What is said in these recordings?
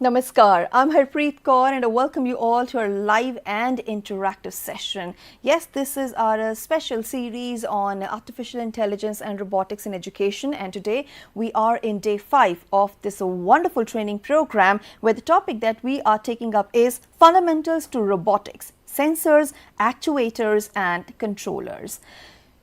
Namaskar, I'm Harpreet Kaur and I welcome you all to our live and interactive session. Yes, this is our special series on artificial intelligence and robotics in education, and today we are in day 5 of this wonderful training program where the topic that we are taking up is fundamentals to robotics, sensors, actuators and controllers.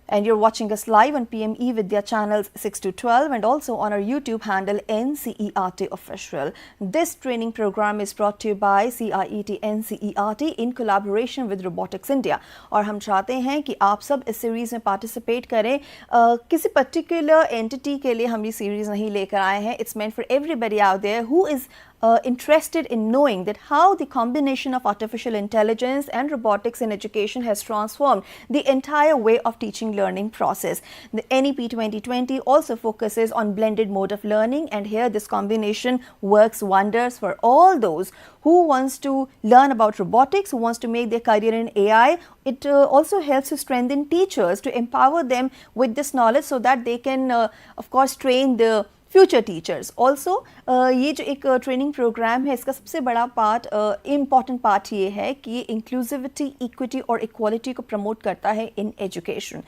And you're watching us live on PME Vidya channels 6 to 12 and also on our YouTube handle NCERT Official. This training program is brought to you by CIET NCERT in collaboration with Robotics India. और हम चाहते हैं कि आप सब इस series में participate करें. किसी पर्टिकुलर एंटिटी के लिए हम ये सीरीज़ नहीं लेकर आए हैं. It's meant for everybody out there who is interested in knowing that how the combination of artificial intelligence and robotics in education has transformed the entire way of teaching learning process. The NEP 2020 also focuses on blended mode of learning, and here this combination works wonders for all those who wants to learn about robotics, who wants to make their career in AI. It also helps to strengthen teachers to empower them with this knowledge so that they can of course train the future teachers. Also ये जो एक training programme है इसका सबसे बड़ा part important part ये है कि ये इंक्लूसिविटी, इक्विटी और इक्वालिटी को प्रमोट करता है in education.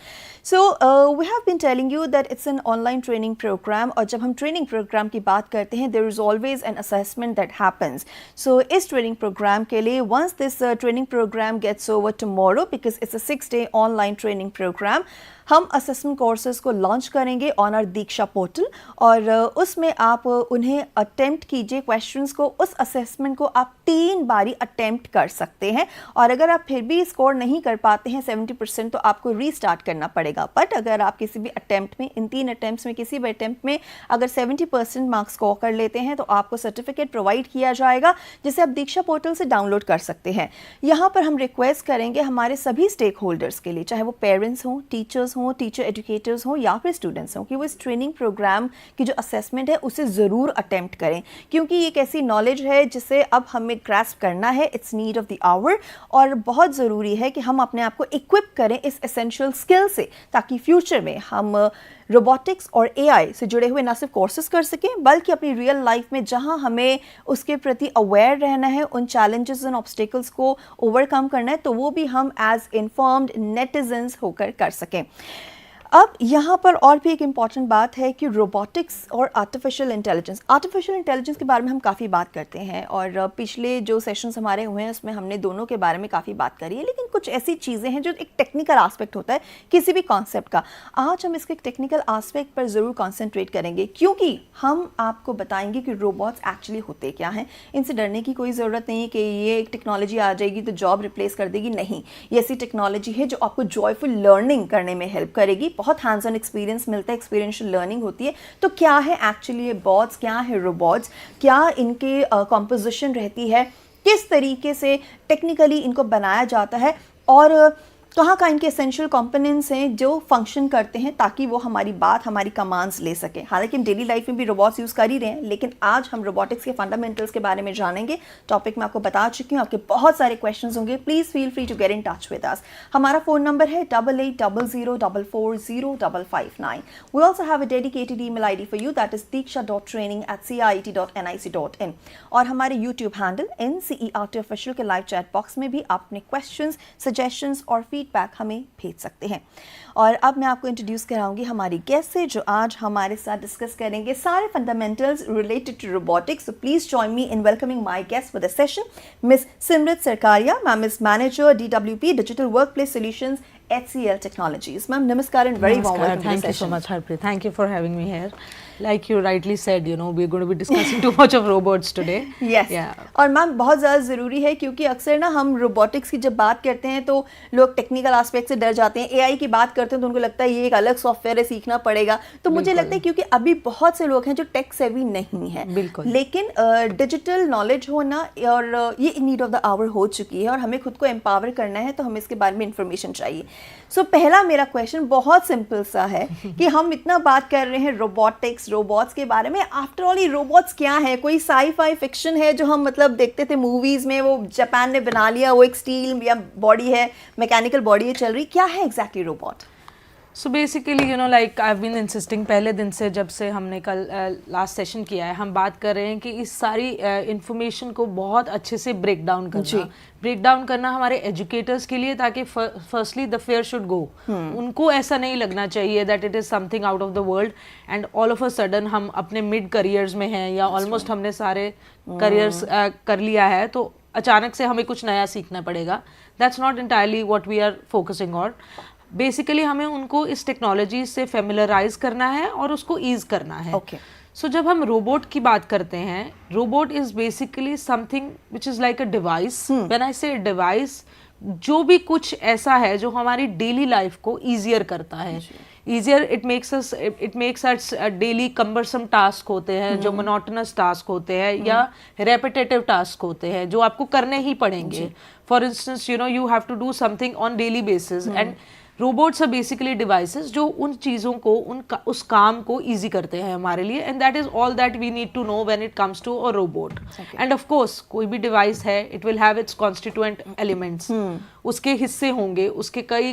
So we have been telling you that it's an online training programme, और जब हम ट्रेनिंग प्रोग्राम की बात करते हैं there is always an assessment that happens. So इस ट्रेनिंग प्रोग्राम के लिए once this training programme gets over tomorrow, because it's a 6-day online training programme, हम असेसमेंट कोर्सेज को लॉन्च करेंगे ऑन आवर दीक्षा पोर्टल, और उसमें आप उन्हें अटेम्प्ट कीजिए. क्वेश्चंस को, उस असेसमेंट को आप 3 बारी अटेम्प्ट कर सकते हैं, और अगर आप फिर भी स्कोर नहीं कर पाते हैं 70%, तो आपको रीस्टार्ट करना पड़ेगा. बट अगर आप किसी भी अटेम्प्ट में, इन 3 अटेम्प्ट्स में किसी भी अटेम्प्ट में अगर 70% मार्क्स स्कोर कर लेते हैं तो आपको सर्टिफिकेट प्रोवाइड किया जाएगा, जिसे आप दीक्षा पोर्टल से डाउनलोड कर सकते हैं. यहाँ पर हम रिक्वेस्ट करेंगे हमारे सभी स्टेक होल्डर्स के लिए, चाहे वो पेरेंट्स हों, टीचर्स हों, टीचर एजुकेटर्स हों या फिर स्टूडेंट्स हों, कि वो इस ट्रेनिंग प्रोग्राम की जो असेसमेंट है उसे ज़रूर अटेम्प्ट करें, क्योंकि ये एक ऐसी नॉलेज है जिसे अब हमें ग्रास्प करना है. It's need of the hour, और बहुत ज़रूरी है कि हम अपने आप को इक्विप करें इस एसेंशियल स्किल से, ताकि फ्यूचर में हम रोबोटिक्स और एआई से जुड़े हुए ना सिर्फ कोर्सेज कर सकें, बल्कि अपनी रियल लाइफ में जहां हमें उसके प्रति अवेयर रहना है, उन चैलेंजेस एंड ऑब्स्टिकल्स को ओवरकम करना है, तो वो भी हम एज इन्फॉर्म्ड नेटिजन्स होकर कर सकें. अब यहाँ पर और भी एक इम्पॉर्टेंट बात है कि रोबोटिक्स और आर्टिफिशियल इंटेलिजेंस के बारे में हम काफ़ी बात करते हैं, और पिछले जो सेशंस हमारे हुए हैं उसमें हमने दोनों के बारे में काफ़ी बात करी है. लेकिन कुछ ऐसी चीज़ें हैं जो एक टेक्निकल आस्पेक्ट होता है किसी भी कॉन्सेप्ट का. आज हम इसके टेक्निकल आस्पेक्ट पर ज़रूर कॉन्सेंट्रेट करेंगे, क्योंकि हम आपको बताएंगे कि रोबोट्स एक्चुअली होते क्या हैं. इनसे डरने की कोई ज़रूरत नहीं है कि ये एक टेक्नोलॉजी आ जाएगी तो जॉब रिप्लेस कर देगी. नहीं, ये ऐसी टेक्नोलॉजी है जो आपको जॉयफुल लर्निंग करने में हेल्प करेगी. बहुत हैंड्स ऑन एक्सपीरियंस मिलता है, एक्सपीरियंशियल लर्निंग होती है. तो क्या है एक्चुअली ये बॉट्स, क्या है रोबोट्स, क्या इनके कंपोजिशन रहती है, किस तरीके से टेक्निकली इनको बनाया जाता है, और कहाँ का इनके एसेंशियल कंपोनेंट्स हैं जो फंक्शन करते हैं ताकि वो हमारी बात, हमारी कमांड्स ले सकें. हालांकि हम डेली लाइफ में भी रोबोट्स यूज़ कर ही रहे हैं, लेकिन आज हम रोबोटिक्स के फंडामेंटल्स के बारे में जानेंगे. टॉपिक मैं आपको बता चुकी हूँ, आपके बहुत सारे क्वेश्चंस होंगे. Please feel free to get in touch with us. हमारा फ़ोन नंबर है 8800440559. We also have a dedicated email ID for you, that is diksha.training@ciet.nic.in. और हमारे यूट्यूब हैंडल NCERT Official के लाइव चैट बॉक्स में भी आप अपने क्वेश्चंस, सजेशंस और फीडबैक हमें भेज सकते हैं. और अब मैं आपको इंट्रोड्यूस कराऊंगी हमारी गेस्ट से, जो आज हमारे साथ डिस्कस करेंगे सारे fundamentals related to robotics. So please join me in welcoming my guest for the session, miss Simrat Sarkaria. Ma'am is manager DWP digital workplace solutions HCL Technologies. Ma'am, namaskar and very warm welcome to the session. Thank you so much, Harpreet. Thank you for having me here. Like you rightly said, you know, we're going to be discussing too much of robots today. Yes. Yeah. और ma'am बहुत ज़्यादा ज़रूरी है, क्योंकि अक्सर ना हम robotics की जब बात करते हैं तो लोग टेक्निकल एस्पेक्ट से डर जाते हैं. AI की बात करते हैं तो उनको लगता है ये एक अलग सॉफ्टवेयर है, सीखना पड़ेगा. तो मुझे लगता है क्योंकि अभी बहुत से लोग हैं जो टेक सेवी नहीं है, बिल्कुल, लेकिन डिजिटल नॉलेज होना और ये नीड ऑफ द आवर हो चुकी है, और हमें खुद को एम्पावर करना है, तो हमें इसके बारे में इंफॉर्मेशन चाहिए. सो पहला मेरा क्वेश्चन बहुत सिंपल सा है कि हम इतना बात कर रहे हैं रोबोट्स के बारे में. आफ्टर ऑल ये रोबोट्स क्या है? कोई साई-फाई फिक्शन है जो हम मतलब देखते थे मूवीज में, वो जापान ने बना लिया, वो एक स्टील या बॉडी है, मैकेनिकल बॉडी है चल रही. क्या है exactly robot? So basically you know like I have been insisting पहले दिन से, जब से हमने कल लास्ट सेशन किया है, हम बात कर रहे हैं कि इस सारी इंफॉर्मेशन को बहुत अच्छे से ब्रेक डाउन करना हमारे एजुकेटर्स के लिए, ताकि firstly the fair should go, उनको ऐसा नहीं लगना चाहिए that it is something out of the world and all of a sudden हम अपने मिड करियर्स में हैं या ऑलमोस्ट हमने सारे करियर्स कर लिया है, तो अचानक से हमें कुछ नया सीखना पड़ेगा. That's not entirely what we are focusing on. Basically हमें उनको इस टेक्नोलॉजी से फेमिलराइज करना है और उसको ईज करना है. सो जब हम रोबोट की बात करते हैं, robot is basically something which is like a device. When I से डिवाइस, जो भी कुछ ऐसा है जो हमारी डेली लाइफ को ईजियर करता है. Easier, it makes us daily cumbersome task होते हैं, जो मोनोटोनस टास्क होते हैं या रेपिटेटिव टास्क होते हैं जो आपको करने ही पड़ेंगे. For instance you know you have to do something on daily basis, and robots are basically devices जो उन चीज़ों को उस काम को ईजी करते हैं हमारे लिए. And that is all that we need to know when it comes to a robot. And of course कोई भी डिवाइस है, it will have its constituent elements. उसके हिस्से होंगे, उसके कई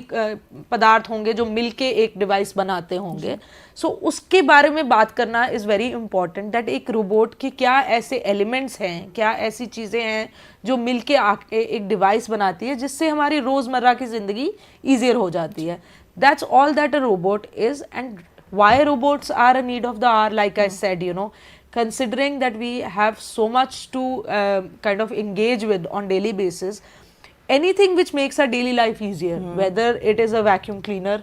पदार्थ होंगे जो मिलके एक डिवाइस बनाते होंगे. सो उसके बारे में बात करना इज़ वेरी इंपॉर्टेंट, दैट एक रोबोट के क्या ऐसे एलिमेंट्स हैं, क्या ऐसी चीज़ें हैं जो मिलके एक डिवाइस बनाती है जिससे हमारी रोज़मर्रा की ज़िंदगी ईजियर हो जाती है. That's all that a robot is. And why robots are a need of the hour, like I said, you know, considering that we have so much to kind of engage with on daily basis, anything which makes our daily life easier, whether it is a vacuum cleaner,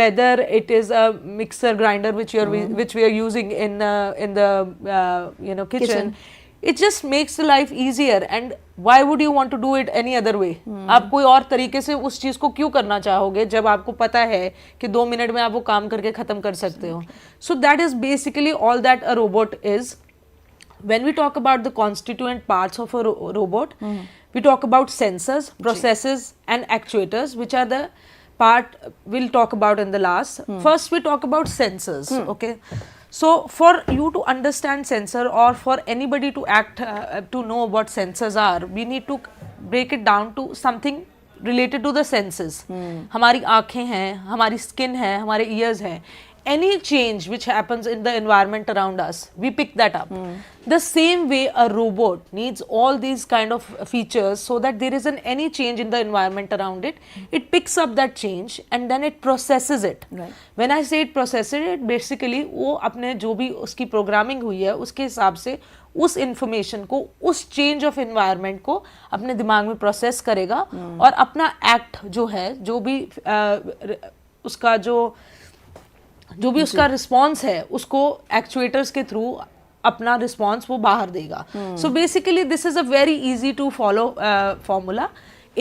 whether it is a mixer grinder which we are using in the you know kitchen, it just makes the life easier. And why would you want to do it any other way? आप कोई और तरीके से उस चीज़ को क्यों करना चाहोगे जब आपको पता है कि 2 मिनट में आप वो काम करके ख़त्म कर सकते हो. So that is basically all that a robot is. When we talk about the constituent parts of a robot, we talk about sensors, processors and actuators, which are the part we'll talk about in the last. First we talk about sensors. Okay, so for you to understand sensor, or for anybody to to know what sensors are, we need to break it down to something related to the senses. हमारी आँखें हैं, हमारी skin है, हमारे ears हैं. Any change which happens in the environment around us, we pick that up. The same way a robot needs all these kind of features so that there isn't any change in the environment around it. It picks up that change and then it processes it. Right. When I say it processes it, basically वो अपने जो भी उसकी programming हुई है उसके हिसाब से उस information को, उस change of environment को अपने दिमाग में process करेगा और अपना act जो है, जो भी उसका जो भी उसका रिस्पॉन्स है उसको एक्चुएटर्स के थ्रू अपना रिस्पॉन्स वो बाहर देगा. So basically this is a very easy to follow formula.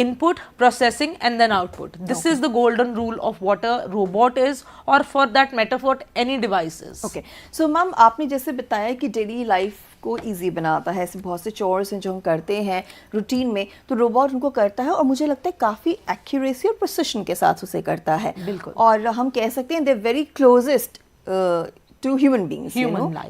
Input, processing and then output. This is the golden rule of what a robot is, or for that matter what any device is. Okay. So ma'am आपने जैसे बताया कि daily life को easy बनाता है, ऐसे बहुत से चोर्स हैं जो हम करते हैं रूटीन में, तो रोबोट उनको करता है और मुझे लगता है काफ़ी एक्यूरेसी और प्रिसिशन के साथ उसे करता है. बिल्कुल. और हम कह सकते हैं they very closest to human beings,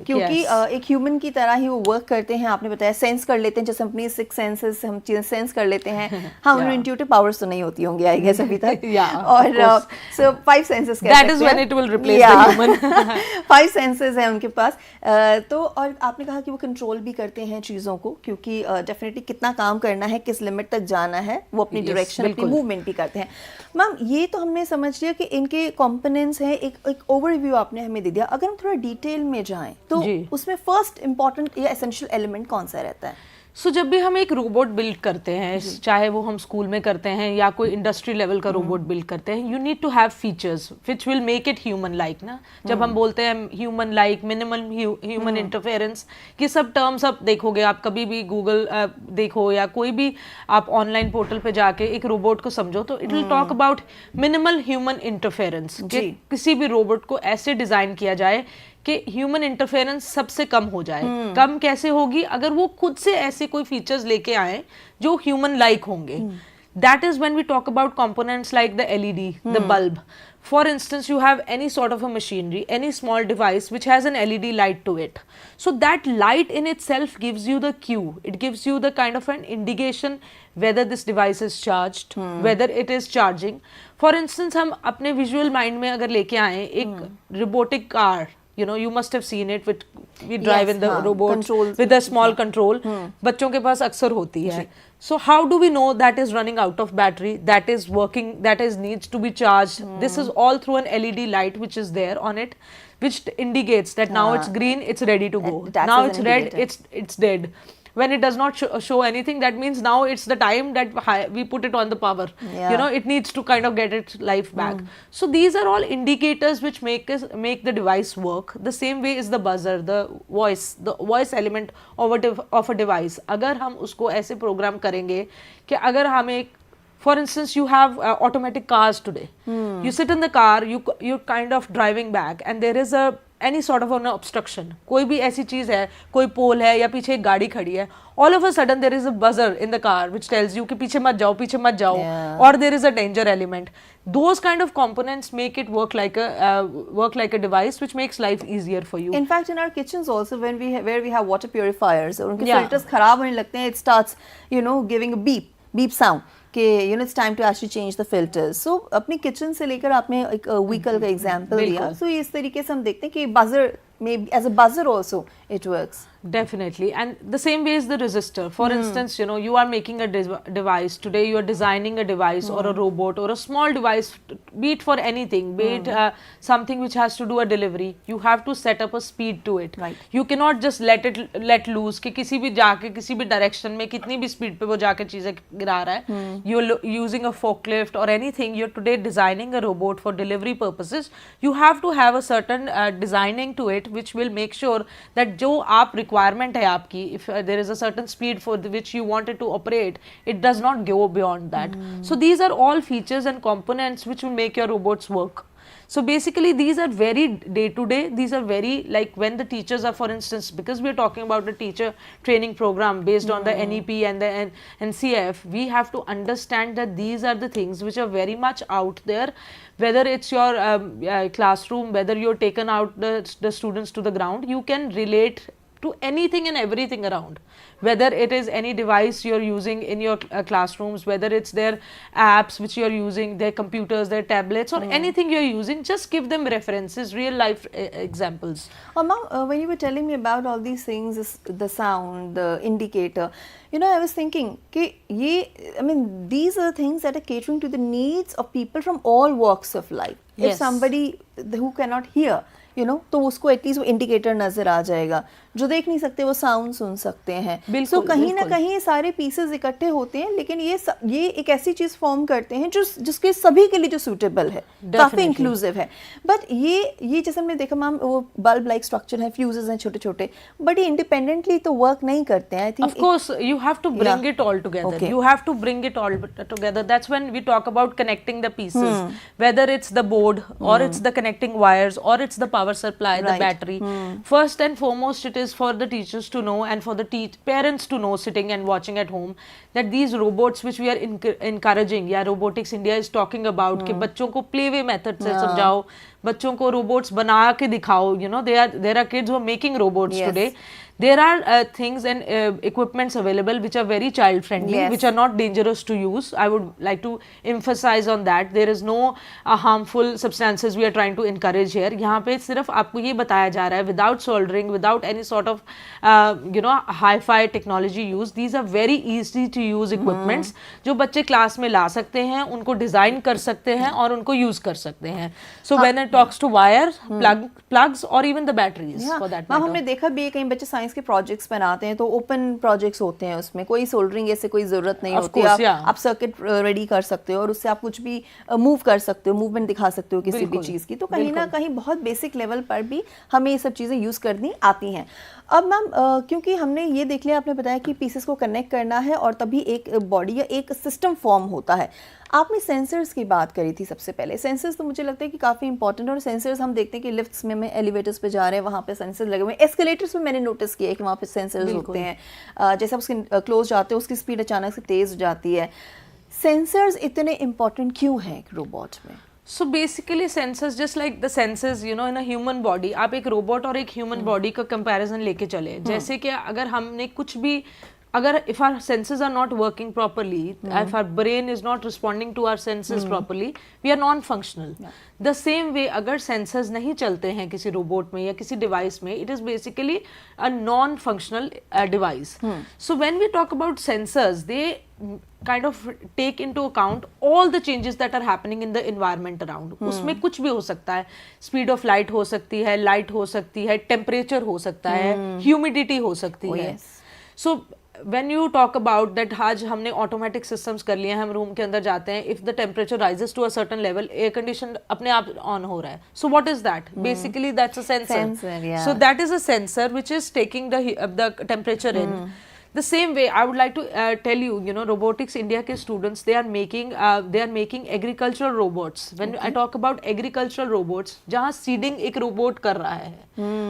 क्योंकि एक ह्यूमन की तरह ही वो वर्क करते हैं. आपने बताया सेंस कर लेते हैं, जैसे अपनी 6 सेंसेस हम चीज़ें सेंस कर लेते हैं. हाँ, उनमें इंट्यूटिव पावर्स तो नहीं होती होंगी आई गेस अभी तक. और सो 5 senses that is when it will replace the human. 5 senses हैं उनके पास. तो और आपने कहा कि वो कंट्रोल भी करते हैं चीज़ों को, क्योंकि डेफिनेटली कितना काम करना है, किस लिमिट तक जाना है, वो अपनी डायरेक्शन, अपनी मूवमेंट भी करते हैं. मैम ये तो हमने समझ लिया कि इनके कंपोनेंट्स हैं, एक ओवरव्यू आपने हमें दे दिया. अगर हम थोड़ा डिटेल में जाएं तो उसमें फर्स्ट इंपॉर्टेंट या एसेंशियल एलिमेंट कौन सा रहता है? सो जब भी हम एक रोबोट बिल्ड करते हैं, चाहे वो हम स्कूल में करते हैं या कोई इंडस्ट्री लेवल का रोबोट बिल्ड करते हैं, you need to have features which will make it human like ना. जब हम बोलते हैं human like, minimal human interference, ये सब टर्म्स आप देखोगे, आप कभी भी गूगल देखो या कोई भी आप ऑनलाइन पोर्टल पे जाके एक रोबोट को समझो तो it will talk about minimal human interference. किसी भी रोबोट को ऐसे डिजाइन किया जाए कि ह्यूमन इंटरफेरेंस सबसे कम हो जाए. कम कैसे होगी? अगर वो खुद से ऐसे कोई फीचर्स लेके आए जो ह्यूमन लाइक होंगे. That is when we talk about components like the LED, the bulb. For instance, you have any sort of a machinery, any small device which has an LED light to it. So that light in itself gives you the cue. It gives you the kind of an indication whether this device is charged, whether it is charging. For instance, हम अपने visual mind में अगर लेके आए एक robotic car, you know, you must have seen it with we drive in the robots with a small control. बच्चों के पास अक्सर होती है. So how do we know that is running out of battery, that is working, that is needs to be charged? This is all through an LED light which is there on it, which indicates that now it's green, it's ready to go. Now it's red, it's dead. When it does not show anything, that means now it's the time that we put it on the power. You know, it needs to kind of get its life back. So these are all indicators which make the device work. The same way is the buzzer, the voice element of a device. अगर हम उसको ऐसे program करेंगे कि अगर हमें for instance, you have automatic cars today. You sit in the car, you're kind of driving back, and there is any sort of an obstruction. कोई भी ऐसी चीज है, कोई पोल है या पीछे एक गाड़ी खड़ी है. All of a sudden there is a buzzer in the car which tells you कि पीछे मत जाओ, or there is a danger element. Those kind of components make it work like a device which makes life easier for you. In fact, in our kitchens also, where we have water purifiers, और उनके filters खराब होने लगते हैं, it starts, you know, giving a beep sound. कि you know it's time to actually change the filters. So अपनी kitchen से लेकर आपने एक vehicle का example दिया. So इस तरीके से हम देखते हैं कि buzzer, maybe as a buzzer also it works. Definitely. And the same way is the resistor. For instance, you know, you are making a device today, you are designing a device or a robot or a small device, be it for anything, be it something which has to do a delivery. You have to set up a speed to it. Right. You cannot just let loose कि किसी भी जाके किसी भी direction में कितनी भी speed पे वो जाके चीजें गिरा रहा है. You're using a forklift or anything. You're today designing a robot for delivery purposes. You have to have a certain designing to it which will make sure that जो आप requirement है आपकी, if there is a certain speed for which you want it to operate, it does not go beyond that. So these are all features and components which will make your robots work. So basically these are very day to day, these are very like when the teachers are, for instance, because we are talking about a teacher training program based on the NEP and the NCF, we have to understand that these are the things which are very much out there, whether it's your classroom, whether you're taken out the students to the ground, you can relate to anything and everything around, whether it is any device you're using in your classrooms, whether it's their apps which you're using, their computers, their tablets, or anything you're using, just give them references, real life examples. Ma'am, when you were telling me about all these things, the sound, the indicator, you know, I was thinking these are things that are catering to the needs of people from all walks of life. If somebody who cannot hear, you know, तो उसको at least वो indicator नजर आ जाएगा. जो देख नहीं सकते वो साउंड सुन सकते हैं. सो कहीं ना कहीं ये सारे पीसेस इकट्ठे होते हैं, लेकिन ये एक ऐसी चीज फॉर्म करते हैं जिसके सभी के लिए जो सूटेबल है, काफी इंक्लूसिव है. बट ये जैसे हमने देखा मैम, वो बल्ब लाइक स्ट्रक्चर है, फ्यूजेस हैं छोटे छोटे, बट ये इंडिपेंडेंटली तो वर्क नहीं करते हैं. I think of course you have to bring it all together. You have to bring it all together. That's when we talk about connecting the pieces, whether it's the board or it's the connecting wires or it's the power supply, the battery. First and foremost, it is for the teachers to know and for the parents to know sitting and watching at home that these robots which we are encouraging, या Robotics India is talking about कि बच्चों को playway method से समझाओ, बच्चों को robots बना के दिखाओ. You know, there are kids who are making robots today. There are things and equipments available which are very child friendly, which are not dangerous to use. I would like to emphasize on that. There is no harmful substances we are trying to encourage here. यहाँ पे सिर्फ आपको ये बताया जा रहा है, without soldering, without any sort of hi-fi technology use. These are very easy to use equipments जो बच्चे क्लास में ला सकते हैं, उनको डिजाइन कर सकते हैं और उनको यूज कर सकते हैं. So when it talks to wire, plugs or even the batteries for that matter. हमने देखा भी कहीं बच्चे साइंस के प्रोजेक्ट्स बनाते हैं तो ओपन प्रोजेक्ट्स होते हैं, उसमें कोई सोल्डरिंग ऐसे कोई जरूरत नहीं होती. आप सर्किट रेडी कर सकते हो और उससे आप कुछ भी मूव कर सकते हो, मूवमेंट दिखा सकते हो किसी भी चीज की. तो कहीं ना कहीं बहुत बेसिक लेवल पर भी हमें ये सब चीजें यूज करनी आती हैं. अब मैम क्योंकि हमने ये देख लिया, आपने बताया कि पीसेस को कनेक्ट करना है और तभी एक बॉडी या एक सिस्टम फॉर्म होता है. आपने सेंसर्स की बात करी थी सबसे पहले. सेंसर्स तो मुझे लगता है कि काफ़ी इंपॉर्टेंट, और सेंसर्स हम देखते हैं कि लिफ्ट्स में एलिवेटर्स पे जा रहे हैं, वहाँ पे सेंसर लगे हुए हैं. एस्केलेटर्स में मैंने नोटिस किया है कि वहाँ पे सेंसर्स होते हैं. जैसे आप उसके क्लोज जाते हो उसकी स्पीड अचानक से तेज़ हो जाती है. सेंसर्स इतने इंपॉर्टेंट क्यों हैं एक रोबोट में? So basically senses, just like the senses, you know, in a human body, आप एक रोबोट और एक ह्यूमन बॉडी का कंपैरिजन लेके चले, जैसे कि अगर हमने कुछ भी, अगर if our senses are not working properly, if our brain is not responding to our senses properly, we are non-functional. The same way, अगर senses नहीं चलते हैं किसी रोबोट में या किसी डिवाइस में, it is basically a non-functional device. So when we talk about sensors, they kind of take into account all the changes that are happening in the environment around. उसमें कुछ भी हो सकता है, speed of light हो सकती है, light हो सकती है, temperature हो सकता है, humidity हो सकती है. So when you talk about that, आज हमने automatic systems कर लिए हैं, हम रूम के अंदर जाते हैं, if the temperature rises to a certain level, air condition अपने आप on हो रहा है. So what is that? Basically that's a sensor. Yeah. So that is a sensor which is taking the temperature in. The same way, I would like to tell you, you know, Robotics India के students, they are making agricultural robots. When I talk about agricultural robots, जहाँ seeding एक robot कर रहा है.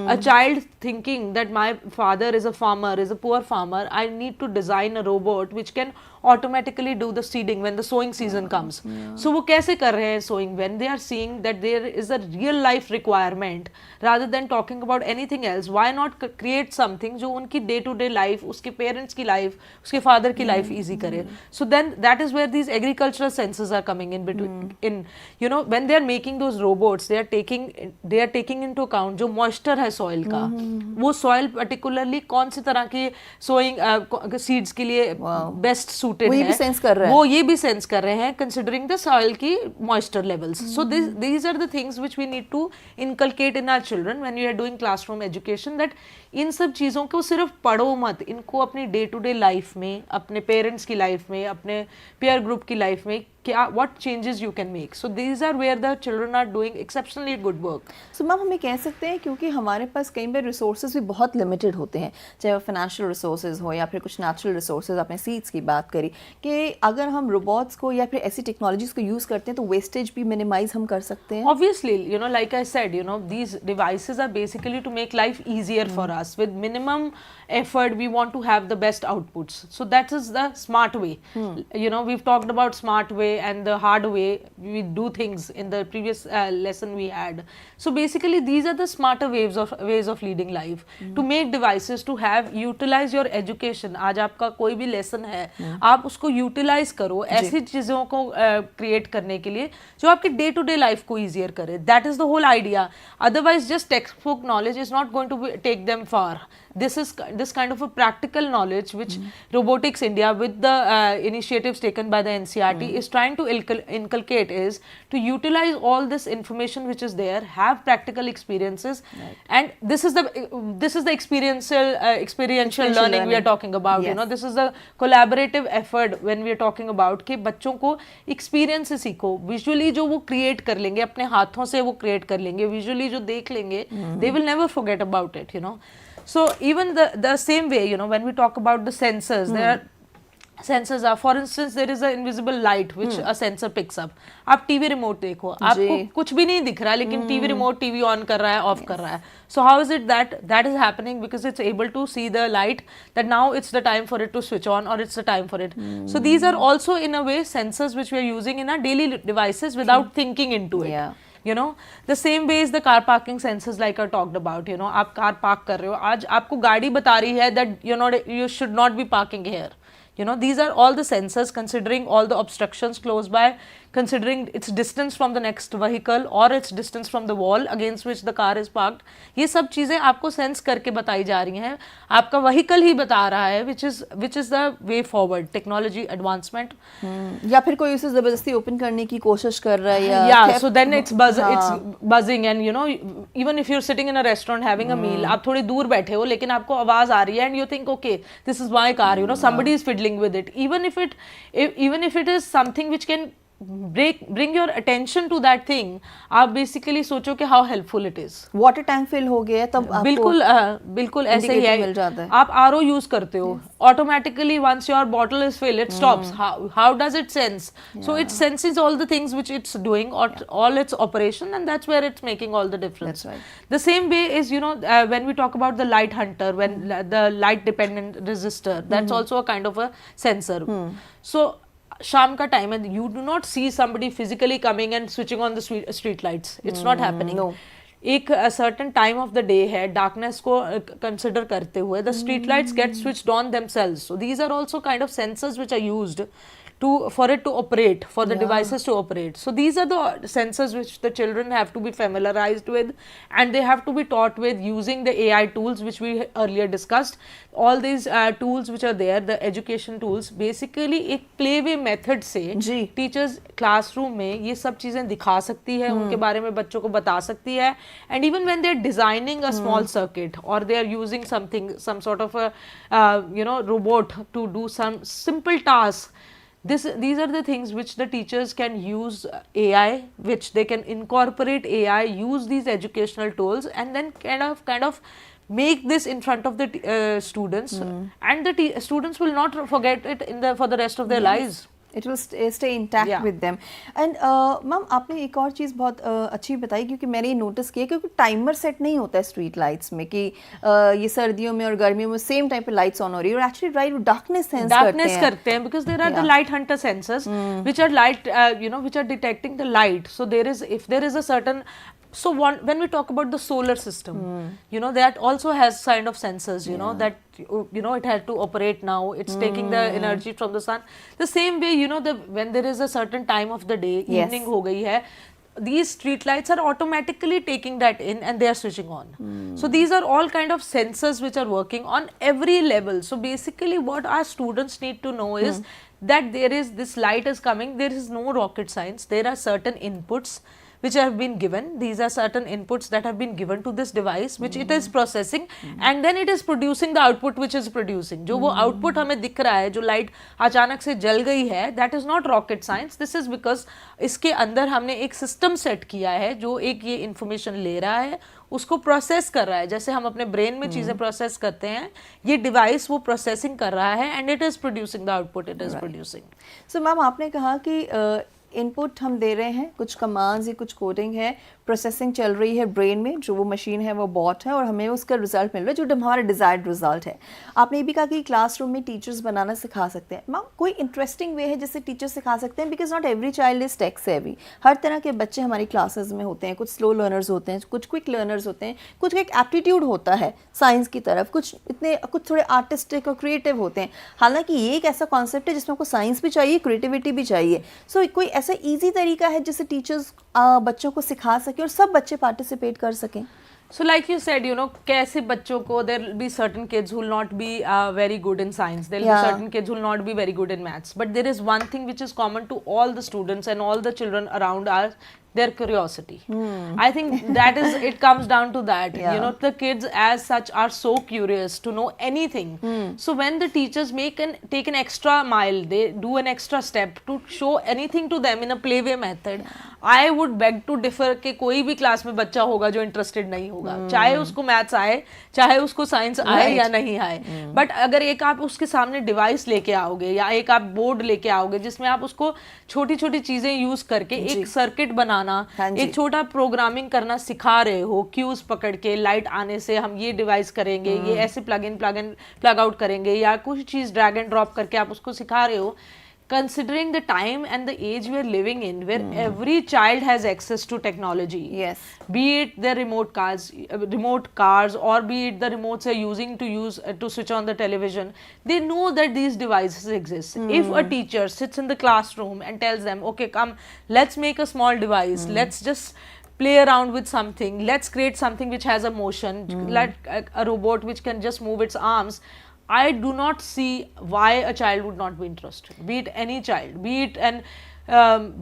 A child thinking that my father is a farmer, is a poor farmer, I need to design a robot which can automatically do the seeding when the sowing season comes. So वो कैसे कर रहे हैं sowing? When they are seeing that there is a real life requirement, rather than talking about anything else, why not create something जो उनकी day to day life, उसके parents की life, उसके father की life easy करे. So then that is where these agricultural senses are coming in between. In, you know, when they are making those robots, they are taking into account जो moisture है soil का, वो soil particularly कौन सी तरह की sowing seeds के लिए best suited है, वो ये भी sense कर रहे हैं considering the soil की moisture levels. So these are the things which we need to inculcate in our children when we are doing classroom education, that इन सब चीज़ों को सिर्फ पढ़ो मत, इनको अपनी डे टू डे लाइफ में, अपने पेरेंट्स की लाइफ में, अपने पेयर ग्रुप की लाइफ में क्या what changes you can make. So these are where the children are doing exceptionally good work. So ma'am हमें कह सकते हैं क्योंकि हमारे पास कई बार रिसोर्सेज भी बहुत लिमिटेड होते हैं, चाहे वो फाइनेंशियल रिसोर्सेज हो या फिर कुछ नेचुरल रिसोर्सेज, आपने सीड्स की बात करी, कि अगर हम रोबोट्स को या फिर ऐसी टेक्नोलॉजीज को यूज़ करते हैं तो वेस्टेज भी मिनिमाइज हम कर सकते हैं. Obviously, you know, like I said, you know, these devices are basically to make life easier for us. With minimum effort, we want to have the best outputs. So that is the smart way. You know, we've talked about smart way and the hard way we do things in the previous lesson we had. So basically these are the smarter ways of leading life. To make devices to have utilize your education. आज आपका कोई भी lesson है, आप उसको utilize करो ऐसी चीज़ों को create करने के लिए जो आपके day to day life को easier करे. That is the whole idea. Otherwise just textbook knowledge is not going to take them far. This kind of a practical knowledge which Robotics India with the initiatives taken by the NCERT is trying to inculcate is to utilize all this information which is there, have practical experiences, and this is the experiential learning we are talking about. You know, this is the collaborative effort when we are talking about कि बच्चों को experience से सीखो, visually जो वो create कर लेंगे, अपने हाथों से वो create कर लेंगे, visually जो देख लेंगे, they will never forget about it, you know. So even the same way, you know, when we talk about the sensors, there are sensors are, for instance, there is an invisible light which a sensor picks up. आप TV remote देखो, आपको कुछ भी नहीं दिख रहा, लेकिन TV remote TV on कर रहा है, ऑफ कर रहा है. So how is it that is happening? Because it's able to see the light that now it's the time for it to switch on, or it's the time for it. So these are also in a way sensors which we are using in our daily devices without thinking into it. You know, the same way is the car parking sensors like I talked about. You know, आप car park कर रहे हो, आज आपको गाड़ी बता रही है that you should not be parking here. You know, these are all the sensors considering all the obstructions close by, considering its distance from the next vehicle or its distance from the wall against which the car is parked. ये सब चीज़ें आपको sense करके बताई जा रही हैं, आपका व्हीकल ही बता रहा है which is the way forward, technology advancement. या फिर कोई उसे ज़बरदस्ती ओपन करने की कोशिश कर रहा है या yeah, so then it's buzzing and you know, even if you're sitting in a restaurant having a meal, आप थोड़ी दूर बैठे हो लेकिन आपको आवाज़ आ रही है and you think okay, this is my car, you know, somebody is fiddling with it. Even if it is something which can bring your attention to that thing, आप बेसिकली सोचो कि how helpful it is. Water tank fill हो गया तब बिल्कुल ऐसे ही है. आप RO यूज करते हो, automatically once your bottle is filled it stops. How does it sense? So it senses all the things which it's doing, or all its operation, and that's where it's making all the difference. That's right. The same way is, you know, when we talk about the light hunter, when the light dependent resistor, that's also a kind of a sensor. So शाम का time है, you do not see somebody physically coming and switching on the street lights. It's not happening. No. एक certain time of the day है, darkness को consider करते हुए the street lights get switched on themselves. So these are also kind of sensors which are used for it to operate, for the devices to operate. So these are the sensors which the children have to be familiarized with, and they have to be taught with using the AI tools which we earlier discussed. All these tools which are there, the education tools, basically एक play way method से teachers classroom में ये सब चीजें दिखा सकती है, उनके बारे में बच्चों को बता सकती है. And even when they are designing a small circuit or they are using something, some sort of a robot to do some simple task, these are the things which the teachers can use AI, which they can incorporate AI, use these educational tools, and then kind of make this in front of the students, and the students will not forget it for the rest of their lives. It will stay intact with them. And ma'am आपने एक और चीज़ बहुत अच्छी बताई, क्योंकि मैंने ये notice किया क्योंकि टाइमर सेट नहीं होता है स्ट्रीट लाइट्स में कि ये सर्दियों में और गर्मियों में सेम टाइम पे लाइट्स ऑन हो रही है, और एक्चुअली राइट डार्कनेस करते हैं because there are the light hunter sensors which are light which are detecting the light. So if there is a certain, so when we talk about the solar system, that also has kind of sensors, that it has to operate now. It's taking the energy from the sun. The same way, when there is a certain time of the day, evening ho gayi hai, these street lights are automatically taking that in and they are switching on. So these are all kind of sensors which are working on every level. So basically what our students need to know is that this light is coming. There is no rocket science. There are certain inputs which have been given. These are certain inputs that have been given to this device which it is processing, and then it is producing the output which is producing. जो वो output हमें दिख रहा है, जो light अचानक से जल गई है, that is not rocket science. This is because इसके अंदर हमने एक system set किया है जो एक ये information ले रहा है, उसको प्रोसेस कर रहा है. जैसे हम अपने ब्रेन में चीजें प्रोसेस करते हैं, ये डिवाइस वो प्रोसेसिंग कर रहा है, and it is producing the output it is producing. So ma'am आपने कहा कि इनपुट हम दे रहे हैं, कुछ कमांड्स या कुछ कोडिंग है, प्रोसेसिंग चल रही है ब्रेन में, जो वो मशीन है वो बॉट है, और हमें उसका रिजल्ट मिल रहा है जो हमारा डिज़ायर्ड रिजल्ट है. आपने ये भी कहा कि क्लासरूम में टीचर्स बनाना सिखा सकते हैं. मैम कोई इंटरेस्टिंग वे है जिससे टीचर्स सिखा सकते हैं, because not every child is tech savvy. हर तरह के बच्चे हमारी क्लासेस में होते हैं. कुछ स्लो लर्नर्स होते हैं, कुछ क्विक लर्नर्स होते हैं, कुछ एक एप्टीट्यूड होता है साइंस की तरफ, कुछ थोड़े आर्टिस्टिक और क्रिएटिव होते हैं. हालांकि ये एक ऐसा कॉन्सेप्ट है जिसमें आपको साइंस भी चाहिए, क्रिएटिविटी भी चाहिए. सो कोई ऐसा ईजी तरीका है जिससे टीचर्स बच्चों को सिखा सके और सब बच्चे पार्टिसिपेट कर सकें? So like you said, कैसे बच्चों को, there will be certain kids who will not be very good in science. There will be certain kids who will not be very good in maths. But there is one thing which is common to all the students and all the children around us, their curiosity. I think that is, it comes down to that. The kids as such are so curious to know anything. So when the teachers take an extra mile, they do an extra step to show anything to them in a play way method, I would beg to differ कि कोई भी class में बच्चा होगा जो interested नहीं होगा, चाहे उसको मैथ्स आए, चाहे उसको साइंस आए या नहीं आए. बट अगर एक आप उसके सामने डिवाइस लेके आओगे या एक आप बोर्ड लेके आओगे जिसमें आप उसको छोटी छोटी चीजें यूज करके एक सर्किट बनाना, एक छोटा प्रोग्रामिंग करना सिखा रहे हो, क्यूज पकड़ के लाइट आने से हम ये डिवाइस करेंगे, ये ऐसे प्लग आउट करेंगे, या कुछ चीज ड्रैग एंड ड्रॉप करके आप उसको सिखा रहे हो, considering the time and the age we are living in, where every child has access to technology. Yes. Be it the remote cars, or be it the remotes they're using to switch on the television, they know that these devices exist. If a teacher sits in the classroom and tells them, okay, come, let's make a small device, let's just play around with something, let's create something which has a motion, like a robot which can just move its arms, I do not see why a child would not be interested. Be it any child, be it an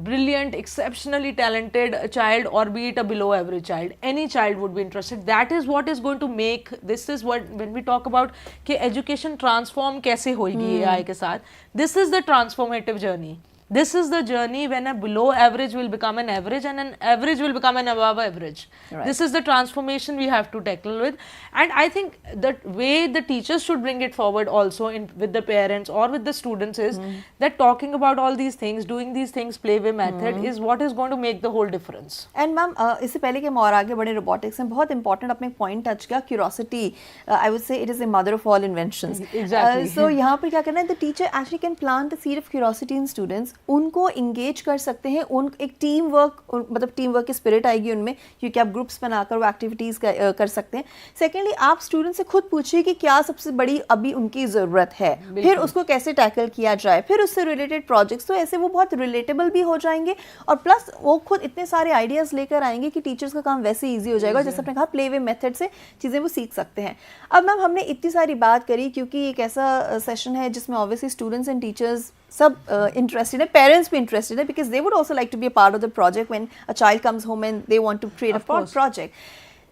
brilliant, exceptionally talented child, or be it a below average child, any child would be interested. That is what is going to make, this is what, when we talk about कि education transform कैसे होगी AI के साथ, this is the transformative journey. This is the journey when a below average will become an average and an average will become an above average. Right. This is the transformation we have to tackle with, and I think the way the teachers should bring it forward also with the parents or with the students is that talking about all these things, doing these things play way method is what is going to make the whole difference. And ma'am इससे पहले कि हम और आगे बढ़े robotics में, बहुत important आपने एक पॉइंट टच किया, curiosity. I would say it is the mother of all inventions. Exactly. सो यहाँ पर क्या करना है, the teacher actually can plant the seed of curiosity in students. उनको इंगेज कर सकते हैं, उन एक टीम वर्क, मतलब टीम वर्क की स्पिरिट आएगी उनमें, क्योंकि आप ग्रुप्स बनाकर वो एक्टिविटीज़ कर सकते हैं. सेकेंडली, आप स्टूडेंट से खुद पूछिए कि क्या सबसे बड़ी अभी उनकी ज़रूरत है, फिर उसको कैसे टैकल किया जाए, फिर उससे रिलेटेड प्रोजेक्ट्स. तो ऐसे वो बहुत रिलेटेबल भी हो जाएंगे, और प्लस वो खुद इतने सारे आइडियाज़ लेकर आएंगे कि टीचर्स का काम वैसे ईजी हो जाएगा. जैसे आपने कहा, प्ले वे मेथड से चीज़ें वो सीख सकते हैं. अब मैम, हमने इतनी सारी बात करी क्योंकि एक ऐसा सेशन है जिसमें ऑब्वियसली स्टूडेंट्स एंड टीचर्स सब इंटरेस्टेड है, पेरेंट्स भी इंटरेस्टेड है, because they would also like to be a part of the project when a child comes home and they want to create a project.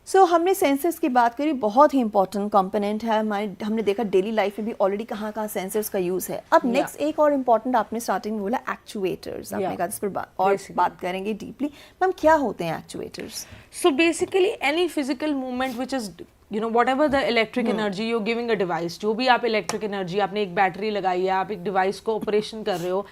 So हमने sensors की बात करी, बहुत ही important component है हमारे. हमने देखा डेली लाइफ में भी ऑलरेडी कहाँ कहाँ सेंसर्स का यूज़ है. अब नेक्स्ट एक और इम्पॉर्टेंट आपने स्टार्टिंग में बोला, एक्चुएटर्स. आपने कहा इस पर बात करेंगे डीपली. मैम, क्या होते हैं actuators? So basically any physical movement which is whatever the electric energy you're giving a device, जो भी आप electric energy, आपने एक बैटरी लगाई है, आप एक डिवाइस को ऑपरेशन कर रहे हो,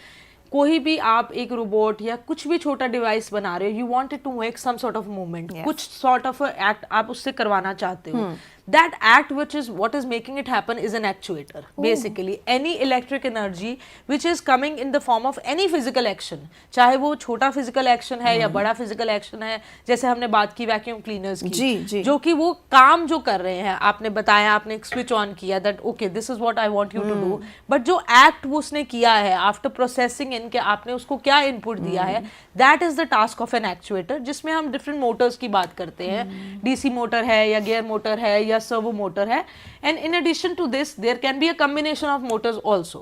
कोई भी आप एक रोबोट या कुछ भी छोटा डिवाइस बना रहे हो, you want it to make some sort of movement, कुछ सॉर्ट ऑफ एक्ट आप उससे करवाना चाहते हो. That act which is what is making it happen is an actuator. Basically any electric energy which is coming in the form of any physical action, चाहे वो छोटा physical action है या बड़ा physical action है. जैसे हमने बात की वैक्यूम क्लीनर्स की, जो कि वो काम जो कर रहे हैं, आपने बताया, आपने एक स्विच ऑन किया, that okay this is what I want you to do, but जो एक्ट वो उसने किया है आफ्टर प्रोसेसिंग इनके, आपने उसको क्या इनपुट दिया है, that is the task of an actuator. जिसमें हम डिफरेंट मोटर्स की बात करते हैं, डीसी मोटर है या गियर मोटर है या सर्वो मोटर है. And in addition to this there can be a combination of motors also.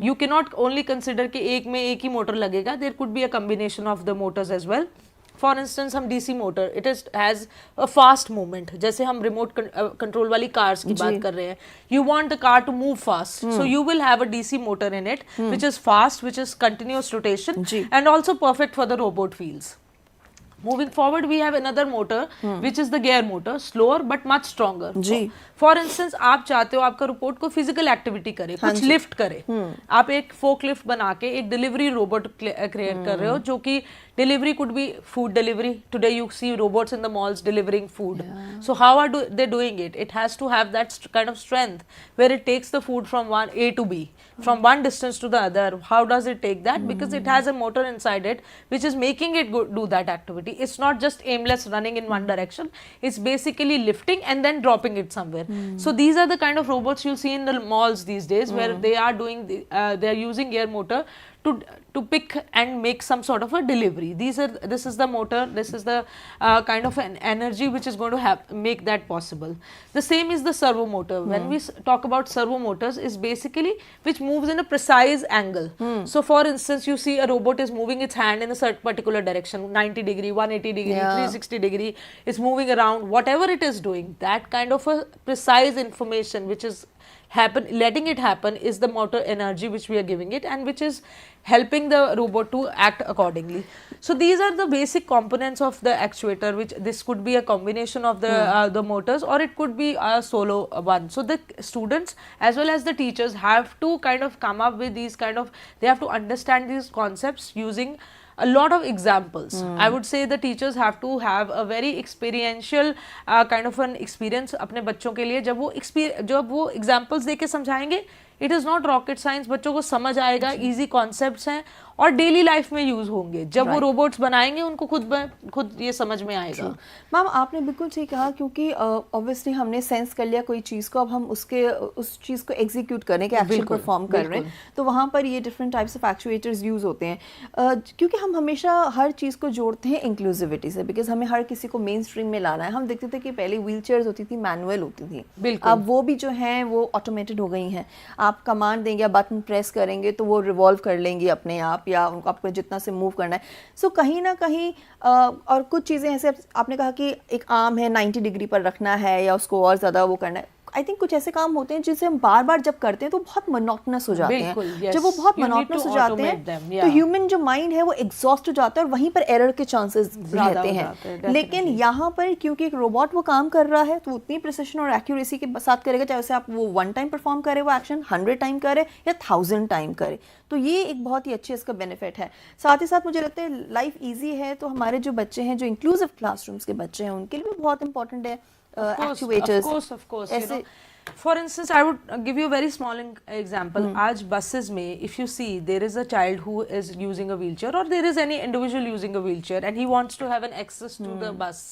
You can not only consider कि एक में एक ही मोटर लगेगा, there could be a combination of the motors as well. For instance हम DC motor, it is has a fast movement. जैसे हम remote control वाली कार्स की बात कर रहे हैं, you want the car to move fast, so you will have a DC motor in it which is fast, which is continuous rotation and also perfect for the robot wheels. Moving forward, we have another motor which is the gear motor, slower but much stronger. For instance, आप चाहते हो आपका robot को physical activity करे, कुछ lift करे. आप एक फोक लिफ्ट बना के एक डिलीवरी रोबोट क्रिएट कर रहे हो, जो कि delivery could be food delivery. Today you see robots in the malls delivering food. So how are they doing it? It has to have that kind of strength where it takes the food from one A to B, from one distance to the other. How does it take that? Because it has a motor inside it which is making it do that activity. It's not just aimless running in one direction. It's basically lifting and then dropping it somewhere. So these are the kind of robots you'll see in the malls these days, where they are doing they are using gear motor to pick and make some sort of a delivery. This is the motor, this is the kind of an energy which is going to make that possible. The same is the servo motor. When we talk about servo motors, is basically which moves in a precise angle. So for instance, you see a robot is moving its hand in a certain particular direction, 90 degree, 180 degree, 360 degree, it's moving around, whatever it is doing, that kind of a precise information which is letting it happen is the motor energy which we are giving it, and which is helping the robot to act accordingly. So these are the basic components of the actuator, which this could be a combination of the motors, or it could be a solo one. So the students as well as the teachers have to kind of come up with these kind of, they have to understand these concepts using a lot of examples. I would say the teachers have to have a very experiential kind of an experience अपने बच्चों के लिए. जब वो examples देके समझाएंगे, it is not rocket science, बच्चों को समझ आएगा, easy concepts हैं और डेली लाइफ में यूज होंगे. जब वो रोबोट्स बनाएंगे उनको खुद ये समझ में आएगा. मैम, आपने बिल्कुल ठीक कहा, क्योंकि ऑब्वियसली हमने सेंस कर लिया कोई चीज़ को, अब हम उस चीज़ को एग्जीक्यूट करने के एक्शन परफॉर्म कर रहे हैं, तो वहाँ पर ये different types of actuators use होते हैं. क्योंकि हम हमेशा हर चीज़ को जोड़ते हैं इंक्लूसिविटी से, बिकॉज हमें हर किसी को मेन स्ट्रीम में लाना है. हम देखते थे कि पहले व्हील चेयर्स होती थी, मैनुअल होती थी, अब वो भी जो हैं वो ऑटोमेटेड हो गई हैं. आप कमांड देंगे या बटन प्रेस करेंगे तो वो रिवॉल्व कर लेंगी अपने आप, या उनको आपको जितना से मूव करना है. सो कहीं ना कहीं और कुछ चीज़ें ऐसे, आपने कहा कि एक आर्म है 90 डिग्री पर रखना है या उसको और ज़्यादा वो करना है, आई थिंक कुछ ऐसे काम होते हैं जिसे हम बार बार जब करते हैं तो बहुत मोनोटोनस हो जाते हैं। yes. जब वो बहुत You need मोनोटोनस to हो जाते automate हैं them, तो ह्यूमन जो माइंड है वो एग्जॉस्ट हो जाता है और वहीं पर एरर के चांसेस ज़्यादा रहते हो हैं। जाते हैं, लेकिन definitely. यहाँ पर क्योंकि एक रोबोट वो काम कर रहा है तो उतनी प्रिसिशन और एक्यूरेसी के साथ करेगा, चाहे उसे आप वो 1 टाइम परफॉर्म करे वो एक्शन, 100 टाइम करे या 1000 टाइम करे। तो ये एक बहुत ही अच्छी इसका बेनिफिट है। साथ ही साथ मुझे लगता है लाइफ ईजी है तो हमारे जो बच्चे हैं, जो इंक्लूसिव क्लासरूम्स के बच्चे हैं, उनके लिए भी बहुत इंपॉर्टेंट है actuators. Of course. You know, for instance, I would give you a very small example. आज buses में, if you see, there is a child who is using a wheelchair, or there is any individual using a wheelchair, and he wants to have an access to the bus.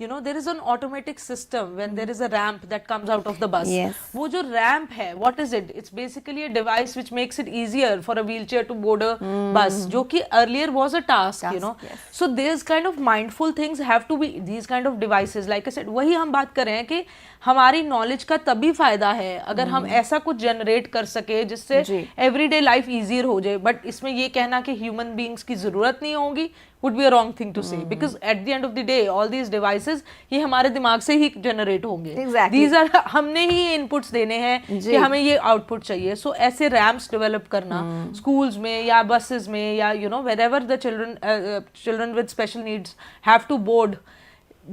You know, there is an automatic system when there is a ramp that comes out of the bus. Yes. वो जो ramp है, what is it? It's basically a device which makes it easier for a wheelchair to board a bus, जो कि earlier was a task, you know. Yes. So there's kind of mindful things have to be, these kind of devices, like I said, वही हम बात कर रहे हैं कि हमारी नॉलेज का तभी फायदा है अगर हम ऐसा कुछ जनरेट कर सके जिससे एवरीडे लाइफ इजियर हो जाए। बट इसमें ये कहना कि ह्यूमन बीइंग्स की जरूरत नहीं होगी would be a wrong thing to say, because at the end of the day all these devices ये हमारे दिमाग से ही जनरेट होंगे। Exactly. These are, हमने ही ये इनपुट्स देने हैं कि हमें ये आउटपुट चाहिए। सो ऐसे रैम्प्स डेवलप करना स्कूल्स में या बसेस में या you know wherever the children with special needs have to board,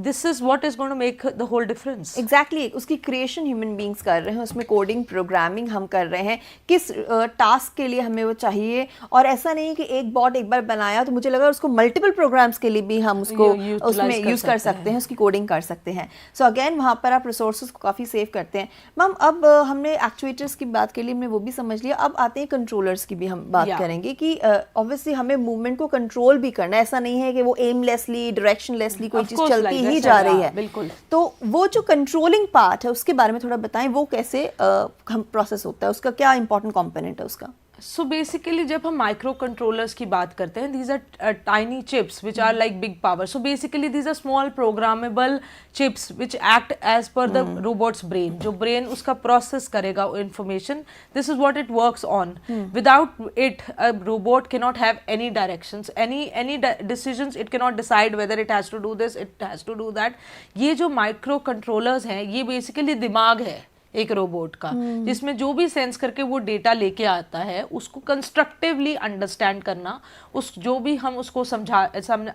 this is what is going to make the whole difference. Exactly. उसकी क्रिएशन ह्यूमन बींग्स कर रहे हैं, उसमें कोडिंग प्रोग्रामिंग हम कर रहे हैं, किस टास्क के लिए हमें वो चाहिए। और ऐसा नहीं कि एक बॉट एक बार बनाया तो मुझे लगा उसको मल्टीपल प्रोग्राम्स के लिए भी हम उसको उसमें यूज कर सकते हैं, उसकी कोडिंग कर सकते हैं। सो अगेन वहाँ पर आप रिसोर्सेज को काफ़ी सेव करते हैं। मैम अब हमने एक्चुएटर्स की बात के लिए हमने वो भी समझ लिया, अब आते हैं कंट्रोलर्स की भी हम बात करेंगे कि ऑब्वियसली हमें मूवमेंट को कंट्रोल भी करना है। ऐसा नहीं है कि वो एमलेसली डायरेक्शनलेसली कोई चीज़ चलती ही जा रही है। बिल्कुल। तो वो जो कंट्रोलिंग पार्ट है उसके बारे में थोड़ा बताएं, वो कैसे हम प्रोसेस होता है, उसका क्या इंपॉर्टेंट कंपोनेंट है उसका? So basically जब हम माइक्रो कंट्रोलर्स की बात करते हैं, these are tiny chips which are like big power. So basically these are small programmable chips which act as per the robot's brain. जो brain उसका process करेगा information, this is what it works on. Without it, a robot cannot have any directions, any decisions. It cannot decide whether it has to do this, it has to do that. ये जो micro controllers हैं, ये basically दिमाग है एक robot का, जिसमें जो भी सेंस करके वो डेटा लेके आता है उसको कंस्ट्रक्टिवली अंडरस्टैंड करना, उस जो भी हम उसको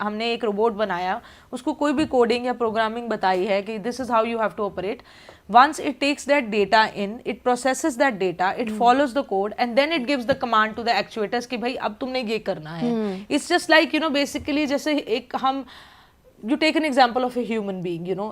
हमने एक रोबोट बनाया, उसको कोई भी कोडिंग या प्रोग्रामिंग बताई है कि this is how you have to operate. Once it takes that data in, it processes that data, it follows the code, and then it gives the command to the actuators कि भाई अब तुमने ये करना है। It's just like, you know, basically जैसे एक हम, you take an example of a human being, you know,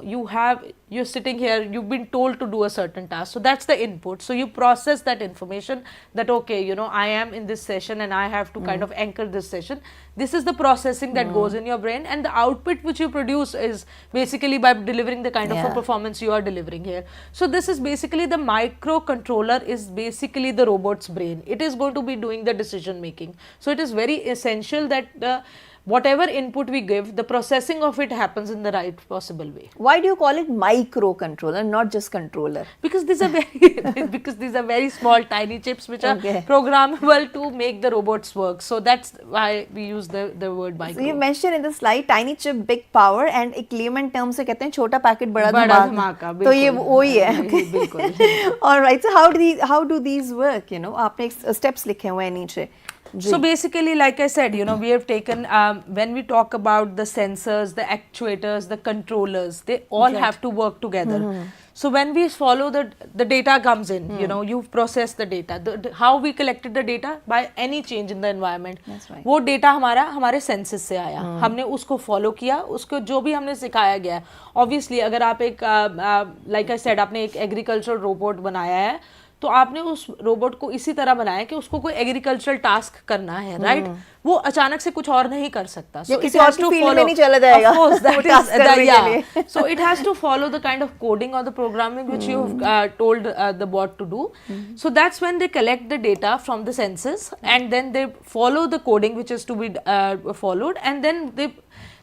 you're sitting here, you've been told to do a certain task, so that's the input. So you process that information that, okay, you know, I am in this session and I have to kind of anchor this session. This is the processing that goes in your brain, and the output which you produce is basically by delivering the kind of a performance you are delivering here. So this is basically the microcontroller is basically the robot's brain. It is going to be doing the decision making. So it is very essential that whatever input we give, the processing of it happens in the right possible way. Why do you call it microcontroller, not just controller? Because these are very small, tiny chips which are programmable to make the robots work. So that's why we use the word micro. So you mentioned in the slide tiny chip, big power, and एक layman term से कहते हैं छोटा packet बड़ा धमाका. तो ये वही है. बिल्कुल. All right. So how do these work? You know, आपने steps लिखे हुए हैं नीचे. So basically, like I said, you know, we have taken, when we talk about the sensors, the actuators, the controllers, they all have to work together. So when we follow the data comes in, you know, you process the data. How we collected the data? By any change in the environment. That's right. वो data हमारे senses से आया. हमने उसको follow किया, उसको जो भी हमने सिखाया गया. Obviously, अगर आप एक, like I said, आपने एक agricultural robot बनाया है, तो आपने उस रोबोट को इसी तरह बनाया कि उसको कोई एग्रीकल्चरल टास्क करना है, राइट? वो अचानक से कुछ और नहीं कर सकता. So it has to follow. नहीं चला जाएगा. Of course, that is yeah. So it has to follow the kind of coding or the programming which you have told the bot to do. So that's when they collect the data from the senses, and then they follow the coding which is to be followed, and then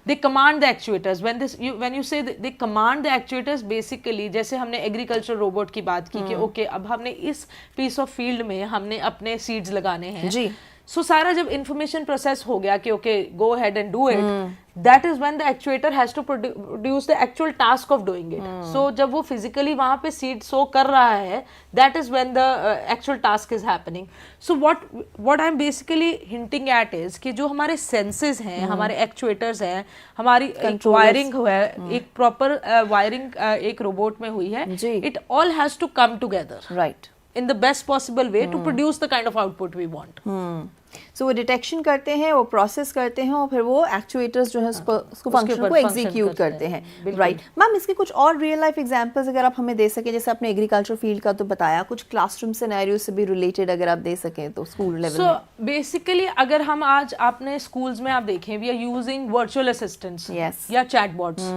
they command the actuators. When you say they command the actuators, basically जैसे हमने agricultural robot की बात की कि okay, अब हमने इस piece of field में हमने अपने seeds लगाने हैं. जी. सो सारा जब इंफॉर्मेशन प्रोसेस हो गया कि okay go ahead and do it, that is when the actuator has to produce the actual task of doing it. So जब वो फिजिकली वहां पे सीड सो कर रहा है, that is when the actual task is happening. So what I am basically hinting at is कि जो हमारे सेंसेस हैं, हमारे एक्चुएटर्स हैं, हमारी वायरिंग है, एक प्रॉपर वायरिंग एक रोबोट में हुई है, it all has to come together right in the best possible way to produce the kind of output we want. So वो डिटेक्शन करते हैं, वो प्रोसेस करते हैं और फिर वो एक्चुएटर्स जो है उसको फंक्शन को एग्जीक्यूट करते हैं. राइट मैम, इसके कुछ और रियल लाइफ एग्जांपल्स अगर आप हमें दे सकें, जैसे आपने एग्रीकल्चर फील्ड का तो बताया, कुछ क्लासरूम सिनेरियो से भी रिलेटेड अगर आप दे सकें तो स्कूल लेवल में. सो बेसिकली अगर हम आज आपने स्कूल्स में आप देखें, we are using virtual assistants या चैटबॉट्स.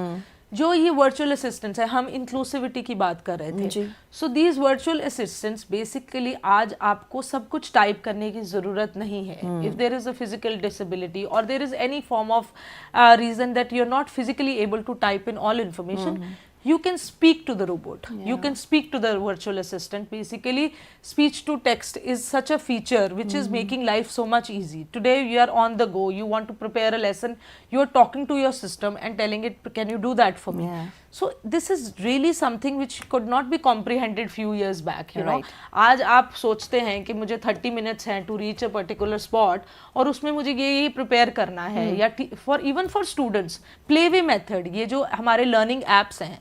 जो ये वर्चुअल असिस्टेंट्स है, हम इंक्लूसिविटी की बात कर रहे थे. So these virtual assistants basically आज आपको सब कुछ टाइप करने की जरूरत नहीं है. If there is a physical disability or there is any form of reason that you are not physically able to type in all information, you can speak to the robot. You can speak to the virtual assistant. Basically, speech to text is such a feature which is making life so much easy. Today you are on the go, you want to prepare a lesson, you are talking to your system and telling it, can you do that for me? So this is really something which could not be comprehended few years back, you know. आज आप सोचते हैं कि मुझे 30 minutes हैं to reach a particular spot और उसमें मुझे ये प्रिपेयर करना है, या for even for students playway method, ये जो हमारे learning apps हैं,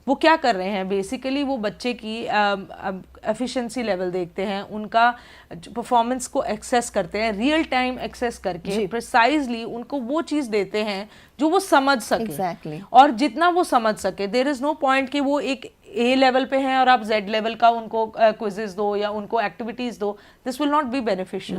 वो क्या कर रहे हैं बेसिकली, वो बच्चे की एफिशिएंसी लेवल देखते हैं, उनका परफॉर्मेंस को एक्सेस करते हैं, रियल टाइम एक्सेस करके प्रिसाइजली उनको वो चीज देते हैं जो वो समझ सके. और जितना वो समझ सके, देयर इज नो पॉइंट कि वो एक ए लेवल पे हैं और आप जेड लेवल का उनको क्विजेस दो या उनको एक्टिविटीज दो. This will not be beneficial.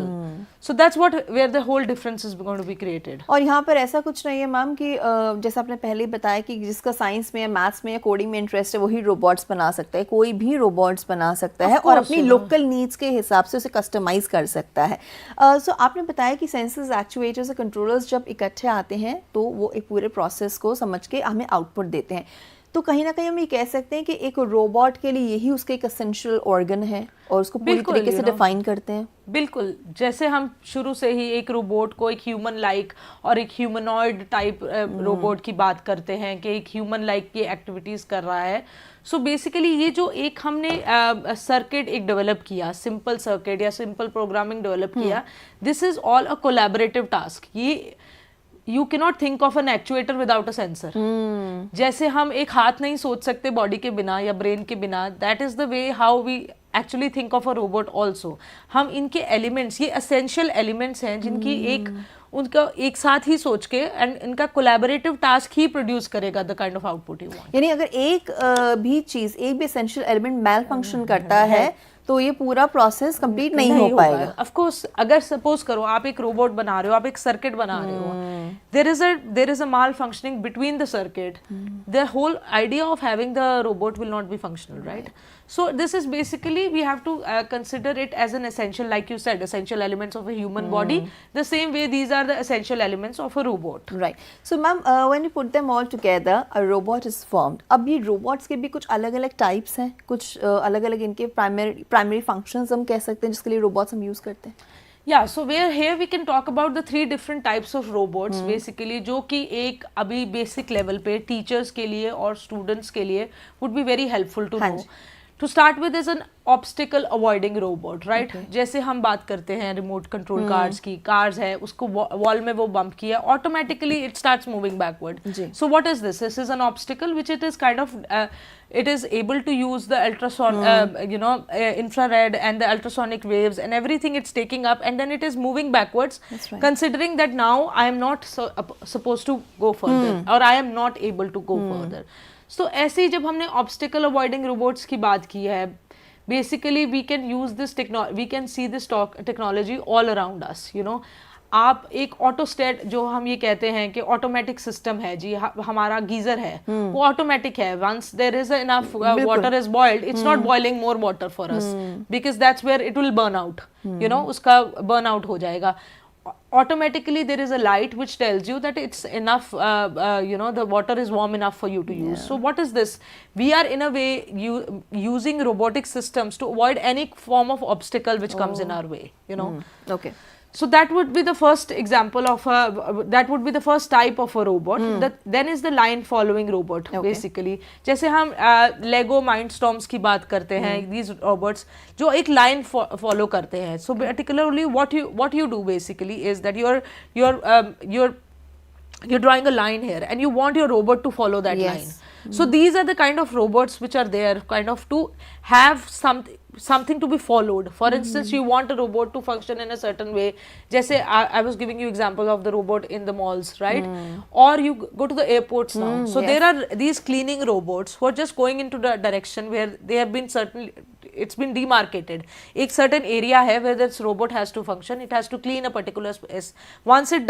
So that's what where the whole difference is going to be created. और यहाँ पर ऐसा कुछ नहीं है मैम कि जैसे आपने पहले ही बताया कि जिसका साइंस में या मैथ्स में या कोडिंग में इंटरेस्ट है वही रोबोट्स बना सकता है. कोई भी रोबोट्स बना सकता है और अपनी लोकल नीड्स के हिसाब से उसे कस्टमाइज कर सकता है. सो आपने बताया कि सेंसर्स, एक्चुएटर्स और कंट्रोलर्स जब इकट्ठे आते हैं तो वो एक पूरे प्रोसेस को समझ के हमें आउटपुट देते हैं. तो कहीं ना कहीं हम ये कह सकते हैं कि एक रोबोट के लिए यही उसका एक एसेंशियल ऑर्गन है और उसको पूरी तरीके से डिफाइन करते हैं. बिल्कुल, जैसे हम शुरू से ही एक रोबोट को एक ह्यूमन लाइक और एक ह्यूमनॉइड टाइप रोबोट की बात करते हैं कि एक ह्यूमन लाइक की एक्टिविटीज कर रहा है. सो बेसिकली ये जो एक हमने सर्किट एक डेवलप किया, सिंपल सर्किट या सिंपल प्रोग्रामिंग डेवलप किया, this is all a collaborative task. ये You cannot think of an actuator without a sensor. जैसे हम एक हाथ नहीं सोच सकते बॉडी के बिना या ब्रेन के बिना, that is the way how we actually think of a robot also. हम इनके एलिमेंट्स, ये एसेंशियल एलिमेंट्स हैं जिनकी एक उनका एक साथ ही सोच के एंड इनका कोलैबोरेटिव टास्क ही प्रोड्यूस करेगा the kind of output you want. यानी अगर एक भी चीज, एक भी एसेंशियल एलिमेंट मैल फंक्शन करता है तो ये पूरा प्रोसेस कंप्लीट नहीं हो पाएगा. ऑफ कोर्स, अगर सपोज करो आप एक रोबोट बना रहे हो, आप एक सर्किट बना रहे हो, there is a malfunctioning between the circuit, the whole idea of having the robot will not be functional, right? So this is basically, we have to consider it as an essential, like you said, essential elements of a human body. The same way these are the essential elements of a robot. Right. So ma'am, when you put them all together, a robot is formed. अब ये robots के भी कुछ अलग-अलग types हैं, कुछ अलग-अलग इनके primary functions हम कह सकते हैं जिसके लिए robots हम use करते हैं. Yeah, so here we can talk about the 3 different types of robots basically, जो कि एक अभी basic level पे teachers के लिए और students के लिए would be very helpful to know. To start with is an obstacle avoiding robot, right? जैसे हम बात करते हैं रिमोट कंट्रोल कार्स की, कार्स है, उसको वॉल में वो बम्प किया, automatically it starts moving backward. So what is this? This is an obstacle which it is kind of it is able to use the infrared and the ultrasonic waves and everything it's taking up, and then it is moving backwards. Considering that now I am not supposed to go further or I am not able to go further. So ऐसे ही जब हमने obstacle avoiding robots की बात की है, basically we can use this we can see this technology all around us, you know. आप एक ऑटोस्टेट, जो हम ये कहते हैं कि ऑटोमेटिक सिस्टम है जी, हमारा गीजर है वो ऑटोमेटिक है. Once there is enough water is boiled, it's not boiling more water for us because that's where it will burn out, you know, उसका बर्न आउट हो जाएगा. Automatically there is a light which tells you that it's enough, the water is warm enough for you to use. So what is this? We are in a way using robotic systems to avoid any form of obstacle which comes in our way, you know. Okay. So that would be the first example of that would be the first type of a robot. Then is the line following robot. Basically जैसे हम Lego Mindstorms की बात करते हैं, these robots जो एक line follow करते हैं. So particularly what you do basically is that you're drawing a line here and you want your robot to follow that line. So these are the kind of robots which are there kind of to have something to be followed. For instance, you want a robot to function in a certain way. Jaise I was giving you example of the robot in the malls, right? Or you go to the airports now. So there are these cleaning robots who are just going into the direction where they have been it's been demarcated. एक certain area है where this robot has to function. It has to clean a particular space. Once it's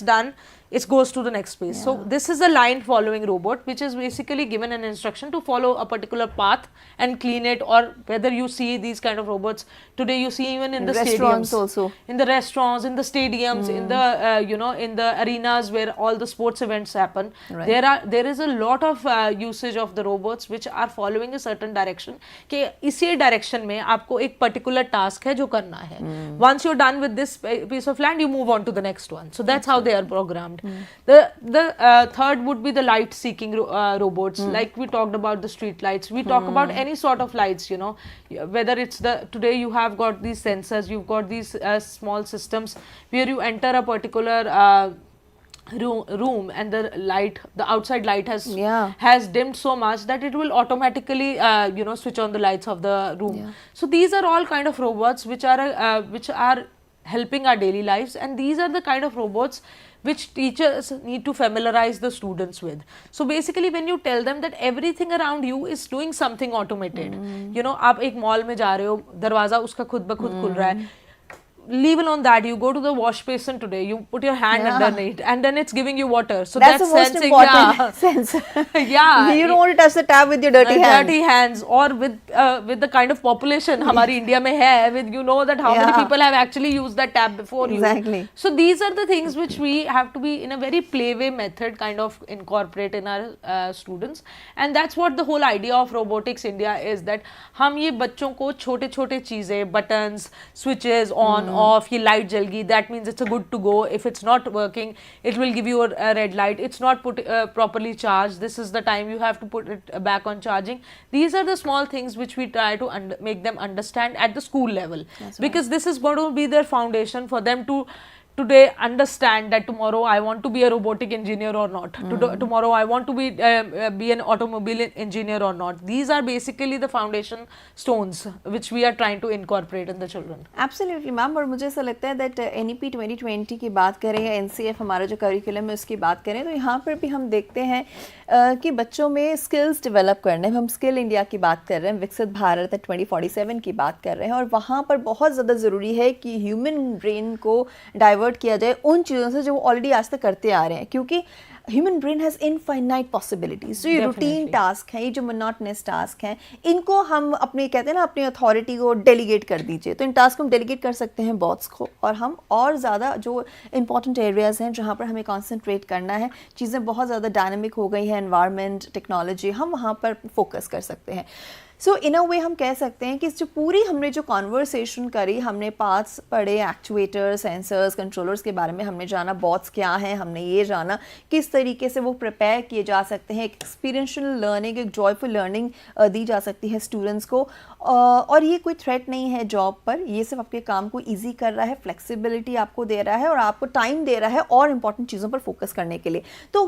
done, it goes to the next space. So this is a line following robot which is basically given an instruction to follow a particular path and clean it. Or whether you see these kind of robots today, you see even in the restaurants stadiums also, in the restaurants, in the stadiums, in the in the arenas where all the sports events happen. There is a lot of usage of the robots which are following a certain direction कि इसी direction में आपको एक particular task है जो करना है. Once you're done with this piece of land, you move on to the next one. So that's how they are programmed. The third would be the light seeking robots. Like we talked about the street lights, we talk about any sort of lights, you know, whether it's today you have got these sensors, you've got these small systems where you enter a particular room and the outside light has dimmed so much that it will automatically switch on the lights of the room. So these are all kind of robots which are helping our daily lives, and these are the kind of robots which teachers need to familiarize the students with. So basically when you tell them that everything around you is doing something automated, you know, आप एक mall में जा रहे हो, दरवाजा उसका खुद ब खुद खुल रहा है. Leave alone that, you go to the wash basin today, you put your hand underneath and then it's giving you water. So that's the most sensing, important sense. You don't want to touch the tap with your dirty hands. Or with the kind of population हमारी India में है, with you know that how many people have actually used that tap before you. So these are the things which we have to be in a very playway method kind of incorporate in our students, and that's what the whole idea of Robotics India is, that हम ये बच्चों को छोटे छोटे चीजें, buttons, switches on off, ये light जल गई, that means it's a good to go. If it's not working, it will give you a red light. It's not properly charged, this is the time you have to put it back on charging. These are the small things which we try to make them understand at the school level. Because this is going to be their foundation for them to today understand that tomorrow I want to be a robotic engineer or not. Tomorrow I want to be an automobile engineer or not. These are basically the foundation stones which we are trying to incorporate in the children. Absolutely, ma'am. और मुझे ऐसा लगता है that NEP 2020 की बात करें या NCF हमारा जो करिकुलम है उसकी बात करें, तो यहाँ पर भी हम देखते हैं कि बच्चों में स्किल्स डेवलप करने, हम स्किल इंडिया की बात कर रहे हैं, विकसित भारत 2047 की बात कर रहे हैं, और वहाँ पर बहुत ज़्यादा ज़रूरी है कि ह्यूमन ब्रेन को डाइवर्ट किया जाए उन चीज़ों से जो वो ऑलरेडी आज तक करते आ रहे हैं, क्योंकि human brain has infinite possibilities. जो ये रूटीन टास्क हैं, ये जो मोनोटोनस टास्क हैं, इनको हम अपने कहते हैं ना अपनी अथॉरिटी को डेलीगेट कर दीजिए, तो इन टास्क को हम डेलीगेट कर सकते हैं बॉट्स को, और हम और ज़्यादा जो इंपॉर्टेंट एरियाज़ हैं जहाँ पर हमें कॉन्सेंट्रेट करना है, चीज़ें बहुत ज़्यादा डायनामिक हो गई हैं, एनवायरनमेंट, टेक्नोलॉजी, हम वहाँ पर फोकस कर सकते हैं. सो इन अ वे हम कह सकते हैं कि जो पूरी हमने जो कॉन्वर्सेशन करी, हमने पार्ट्स पढ़े, एक्चुएटर्स, सेंसर्स, कंट्रोलर्स के बारे में हमने जाना, बॉट्स क्या हैं, हमने ये जाना किस तरीके से वो प्रिपेयर किए जा सकते हैं, एक एक्सपीरियंशियल लर्निंग, एक जॉयफुल लर्निंग दी जा सकती है स्टूडेंट्स को, और ये कोई थ्रेट नहीं है जॉब पर, ये सिर्फ आपके काम को ईजी कर रहा है, फ्लेक्सिबिलिटी आपको दे रहा है और आपको टाइम दे रहा है और इंपॉर्टेंट चीज़ों पर फोकस करने के लिए. तो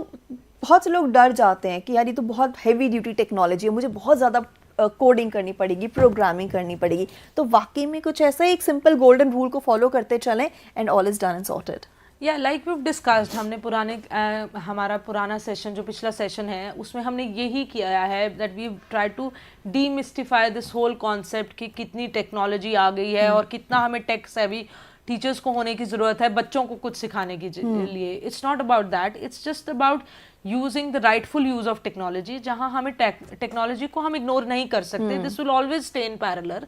बहुत से लोग डर जाते हैं कि यार ये तो बहुत हैवी ड्यूटी टेक्नोलॉजी है, मुझे बहुत ज़्यादा कोडिंग करनी पड़ेगी, प्रोग्रामिंग करनी पड़ेगी. तो वाकई में कुछ ऐसा एक सिंपल गोल्डन रूल को फॉलो करते चलें and all is done and sorted. या लाइक वी डिस्कस्ड, हमने हमारा पुराना सेशन जो पिछला सेशन है उसमें हमने यही किया है that we try to demystify this whole concept कि कितनी टेक्नोलॉजी आ गई है और कितना हमें टेक सेवी टीचर्स को होने की ज़रूरत है बच्चों को कुछ सिखाने के लिए. It's not about that, it's just about using the rightful use of technology, जहाँ हमें टेक्नोलॉजी को हम इग्नोर नहीं कर सकते. This will always stay in parallel.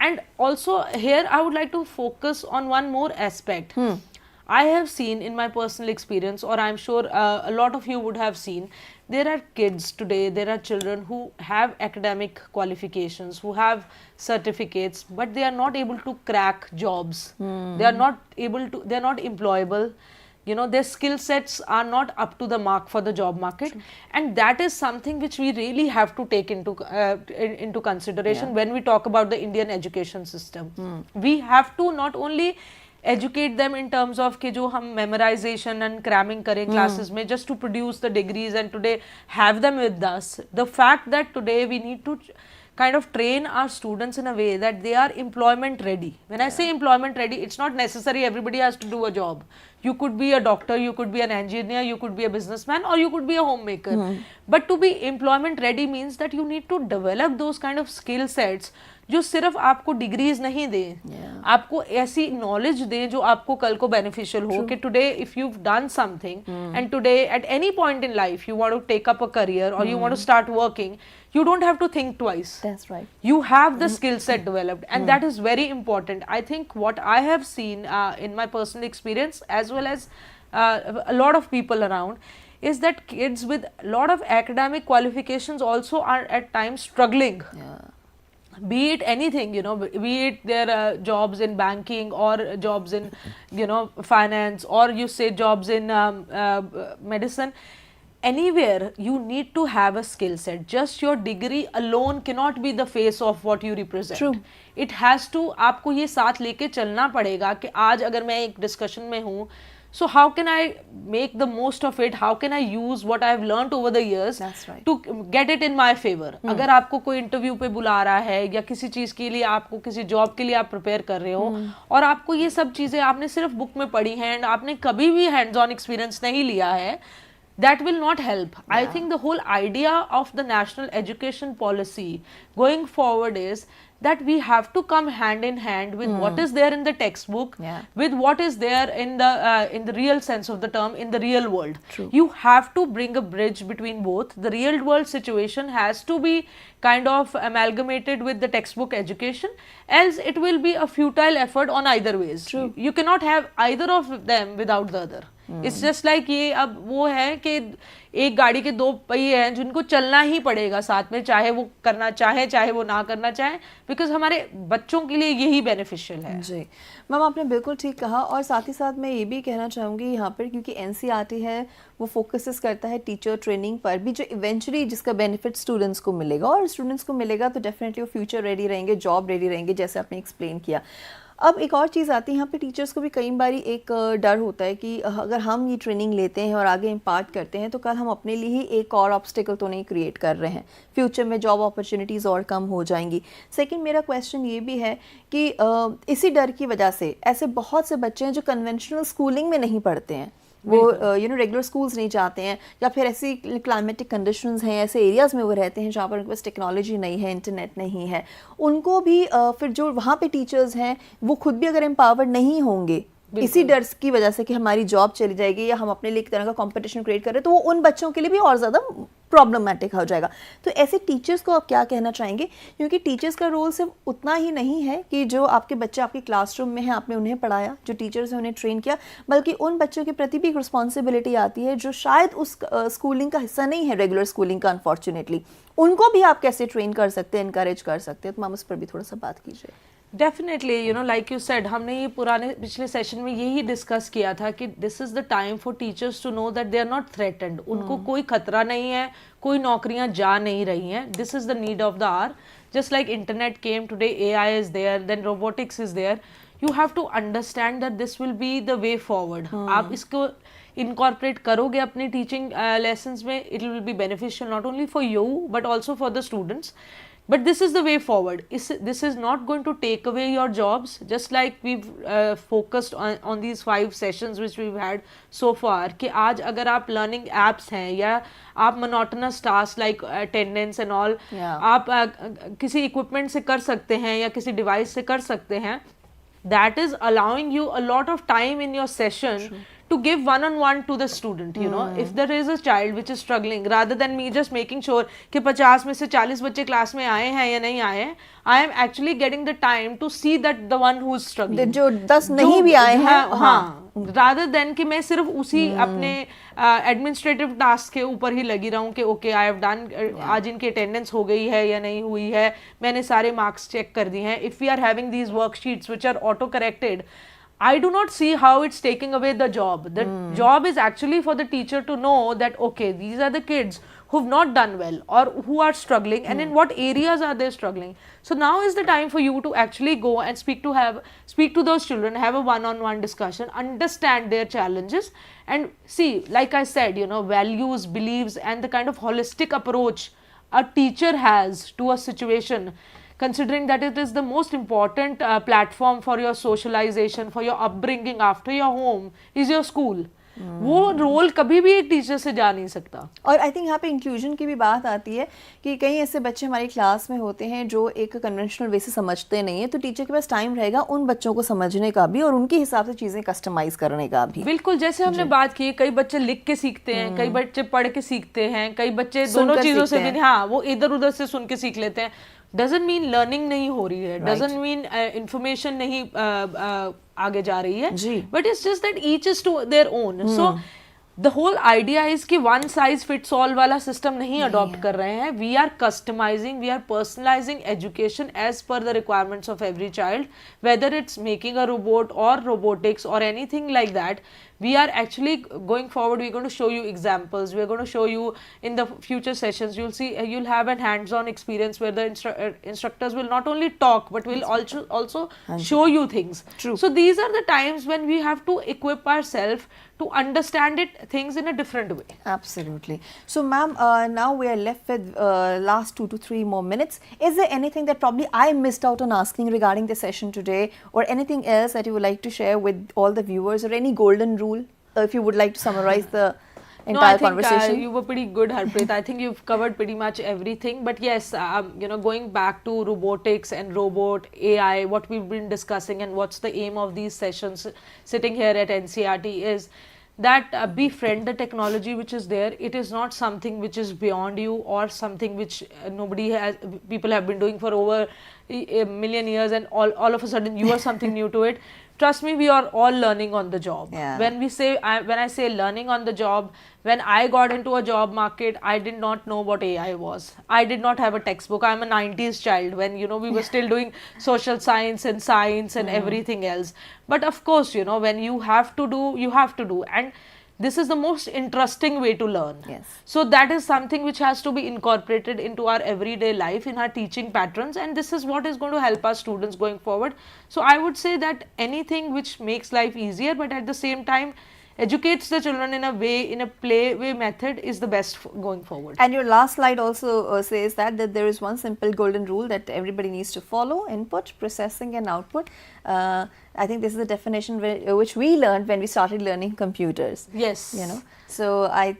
And also here I would like to focus on one more aspect. I have seen in my personal experience, or I'm sure a lot of you would have seen, there are kids today, there are children who have academic qualifications, who have certificates, but they are not able to crack jobs. They are not able to, they are not employable. You know, their skill sets are not up to the mark for the job market. And that is something which we really have to take into consideration when we talk about the Indian education system. We have to not only educate them in terms of कि जो हम memorization and cramming करें classes में just to produce the degrees and today have them with us. The fact that today we need to kind of train our students in a way that they are employment ready. When I say employment ready, it's not necessary everybody has to do a job. You could be a doctor, you could be an engineer, you could be a businessman, or you could be a homemaker. But to be employment ready means that you need to develop those kind of skill sets जो सिर्फ आपको degrees नहीं दे, आपको ऐसी knowledge दे जो आपको कल को बेनिफिशियल हो कि today if you done something and today at any point in life you want to take up a career और you want to start working, you don't have to think twice. That's right. You have the skill set developed, and that is very important. I think what I have seen in my personal experience, as well as a lot of people around, is that kids with a lot of academic qualifications also are at times struggling. Be it anything, you know, be it their jobs in banking or jobs in, you know, finance, or you say jobs in medicine. Anywhere you need to have a skill set. Just your degree alone cannot be the face of what you represent. True. It has to, आपको ये साथ लेके चलना पड़ेगा कि आज अगर मैं एक डिस्कशन में हूँ, so how can I make the most of it? How can I use what I have learned over the years to get it in my favor? अगर आपको कोई इंटरव्यू पे बुला रहा है या किसी चीज़ के लिए, आपको किसी जॉब के लिए आप प्रिपेयर कर रहे हो और आपको ये सब चीज़ें आपने सिर्फ बुक में पढ़ी हैं एंड आपने कभी भी हैंड्स ऑन एक्सपीरियंस नहीं लिया है, that will not help. I think the whole idea of the national education policy going forward is that we have to come hand in hand with what is there in the textbook, with what is there in the real sense of the term, in the real world. You have to bring a bridge between both. The real world situation has to be kind of amalgamated with the textbook education, else it will be a futile effort on either ways. You cannot have either of them without the other. It's just like ये अब वो है कि एक गाड़ी के दो पहिए हैं जिनको चलना ही पड़ेगा साथ में, चाहे वो करना चाहे चाहे वो ना करना चाहे, बिकॉज हमारे बच्चों के लिए यही बेनिफिशियल है. जी मैम, आपने बिल्कुल ठीक कहा. और साथ ही साथ मैं ये भी कहना चाहूँगी यहाँ पर, क्योंकि NCERT है वो फोकसेस करता है टीचर ट्रेनिंग पर भी, जो इवेंचुअली जिसका बेनिफिट स्टूडेंट्स को मिलेगा, और स्टूडेंट्स को मिलेगा तो डेफिनेटली वो फ्यूचर रेडी रहेंगे, जॉब रेडी रहेंगे, जैसे आपने एक्सप्लेन किया. अब एक और चीज़ आती है यहाँ पे, टीचर्स को भी कई बारी एक डर होता है कि अगर हम ये ट्रेनिंग लेते हैं और आगे इम्पार्ट करते हैं तो कल हम अपने लिए ही एक और ऑब्स्टिकल तो नहीं क्रिएट कर रहे हैं, फ्यूचर में जॉब अपॉर्चुनिटीज़ और कम हो जाएंगी. सेकंड मेरा क्वेश्चन ये भी है कि इसी डर की वजह से ऐसे बहुत से बच्चे हैं जो कन्वेंशनल स्कूलिंग में नहीं पढ़ते हैं, वो रेगुलर स्कूल्स नहीं जाते हैं, या फिर ऐसी क्लाइमेटिक कंडीशंस हैं, ऐसे एरियाज़ में वो रहते हैं जहाँ पर उनके पास टेक्नोलॉजी नहीं है, इंटरनेट नहीं है. उनको भी फिर जो वहाँ पे टीचर्स हैं वो खुद भी अगर एम्पावर्ड नहीं होंगे इसी डर की वजह से कि हमारी जॉब चली जाएगी या हम अपने लिए एक तरह का कंपटीशन क्रिएट कर रहे हैं, तो वो उन बच्चों के लिए भी और ज़्यादा प्रॉब्लमेटिक हो जाएगा. तो ऐसे टीचर्स को आप क्या कहना चाहेंगे? क्योंकि टीचर्स का रोल सिर्फ उतना ही नहीं है कि जो आपके बच्चे आपके क्लासरूम में हैं आपने उन्हें पढ़ाया, जो टीचर्स हैं उन्हें ट्रेन किया, बल्कि उन बच्चों के प्रति भी एक रिस्पॉन्सिबिलिटी आती है जो शायद उस स्कूलिंग का हिस्सा नहीं है, रेगुलर स्कूलिंग का, अनफॉर्चुनेटली. उनको भी आप कैसे ट्रेन कर सकते हैं, इनकरेज कर सकते हैं? तो मैम उस पर भी थोड़ा सा बात कीजिए. Definitely, you know, like you said, हमने ये पिछले सेशन में यही डिस्कस किया था कि this is the time for teachers to know that they are not threatened. उनको कोई खतरा नहीं है, कोई नौकरियां जा नहीं रही हैं. This is the need of the hour. Just like internet came today, AI is there, then robotics is there. You have to understand that this will be the way forward. आप इसको इनकॉर्पोरेट करोगे अपने teaching lessons में, it will be beneficial not only for you but also for the students. But this is the way forward. This is not going to take away your jobs, just like we've focused on these 5 sessions which we've had so far. कि आज अगर आप learning apps हैं या आप monotonous tasks like attendance and all, आप किसी equipment से कर सकते हैं या किसी device से कर सकते हैं, that is allowing you a lot of time in your session. True. To give one-on-one to the student, you know, if there is a child which is struggling, rather than me just making sure कि 50 में से 40 बच्चे class में आए हैं या नहीं आए हैं, I am actually getting the time to see that the one who is struggling. जो 10 नहीं भी आए हैं, rather than कि मैं सिर्फ उसी अपने एडमिनिस्ट्रेटिव टास्क के ऊपर ही लगी रहूं कि ओके आई हैव डन, आज इनकी अटेंडेंस हो गई है या नहीं हुई है, मैंने सारे मार्क्स चेक कर दिए हैं. If we are having these worksheets which are auto corrected, I do not see how it's taking away the job. The job is actually for the teacher to know that okay, these are the kids who've not done well or who are struggling, and in what areas are they struggling. So now is the time for you to actually go and speak to those children, have a one-on-one discussion, understand their challenges, and see, like I said, values, beliefs, and the kind of holistic approach a teacher has to a situation, considering that it is the most important platform for your socialization, for your upbringing after your home, is your school. वो role कभी भी एक teacher से जा नहीं सकता. और I think यहाँ पे इंक्लूजन की भी बात आती है कि कई ऐसे बच्चे हमारी क्लास में होते हैं जो एक कन्वेंशनल वे से समझते नहीं है, तो टीचर के पास टाइम रहेगा उन बच्चों को समझने का भी और उनके हिसाब से चीज़ें कस्टमाइज करने का भी. बिल्कुल, जैसे हमने बात की, कई बच्चे लिख के सीखते हैं, कई बच्चे पढ़ के सीखते हैं, कई बच्चे दोनों चीज़ों से भी, हाँ, वो इधर उधर से सुन के सीख लेते हैं. डजंट मीन लर्निंग नहीं हो रही है, डजंट मीन इंफॉर्मेशन नहीं आगे जा रही है, but it's just that each is to their own. So the whole idea is कि वन साइज फिट्स ऑल वाला सिस्टम नहीं अडॉप्ट कर रहे हैं. We are customising, we are personalising education as per the requirements of every child, whether it's making a robot और robotics और anything like that. We are actually going forward, we're going to show you examples, we're going to show you in the future sessions, you'll see, you'll have a hands-on experience where the instructors will not only talk but will also show you things. True. So these are the times when we have to equip ourselves to understand things in a different way. Absolutely. So ma'am, now we are left with last 2 to 3 more minutes. Is there anything that probably I missed out on asking regarding the session today, or anything else that you would like to share with all the viewers, or any golden rule, if you would like to summarize the entire conversation? You were pretty good, Harpreet. I think you've covered pretty much everything. But yes, going back to robotics and robot AI, what we've been discussing and what's the aim of these sessions sitting here at NCERT is that befriend the technology which is there. It is not something which is beyond you or something which people have been doing for over a million years, and all of a sudden you are something new to it. Trust me, we are all learning on the job. Yeah. When I say learning on the job, when I got into a job market, I did not know what AI was. I did not have a textbook. I'm a 90s child when, we were still doing social science and everything else. But of course, when you have to do, you have to do. And this is the most interesting way to learn. Yes. So that is something which has to be incorporated into our everyday life, in our teaching patterns, and this is what is going to help our students going forward. So I would say that anything which makes life easier but at the same time educates the children in a way, in a play way method, is the best going forward. And your last slide also says that there is one simple golden rule that everybody needs to follow: input, processing and output. I think this is the definition which we learned when we started learning computers. Yes. So I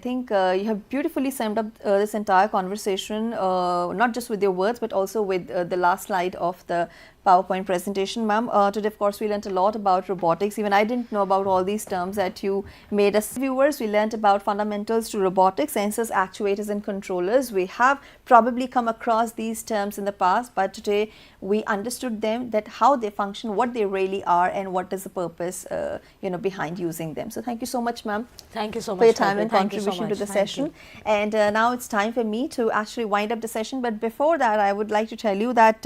think you have beautifully summed up this entire conversation, not just with your words but also with the last slide of the PowerPoint presentation, ma'am. Today, of course, we learnt a lot about robotics. Even I didn't know about all these terms that you made us. Viewers, we learnt about fundamentals to robotics, sensors, actuators and controllers. We have probably come across these terms in the past, but today we understood them, that how they function, what they really are, and what is the purpose behind using them. So thank you so much, ma'am. Thank you so much for your time and Thank you so contribution to much. the Thank session. you. And now it's time for me to actually wind up the session. But before that, I would like to tell you that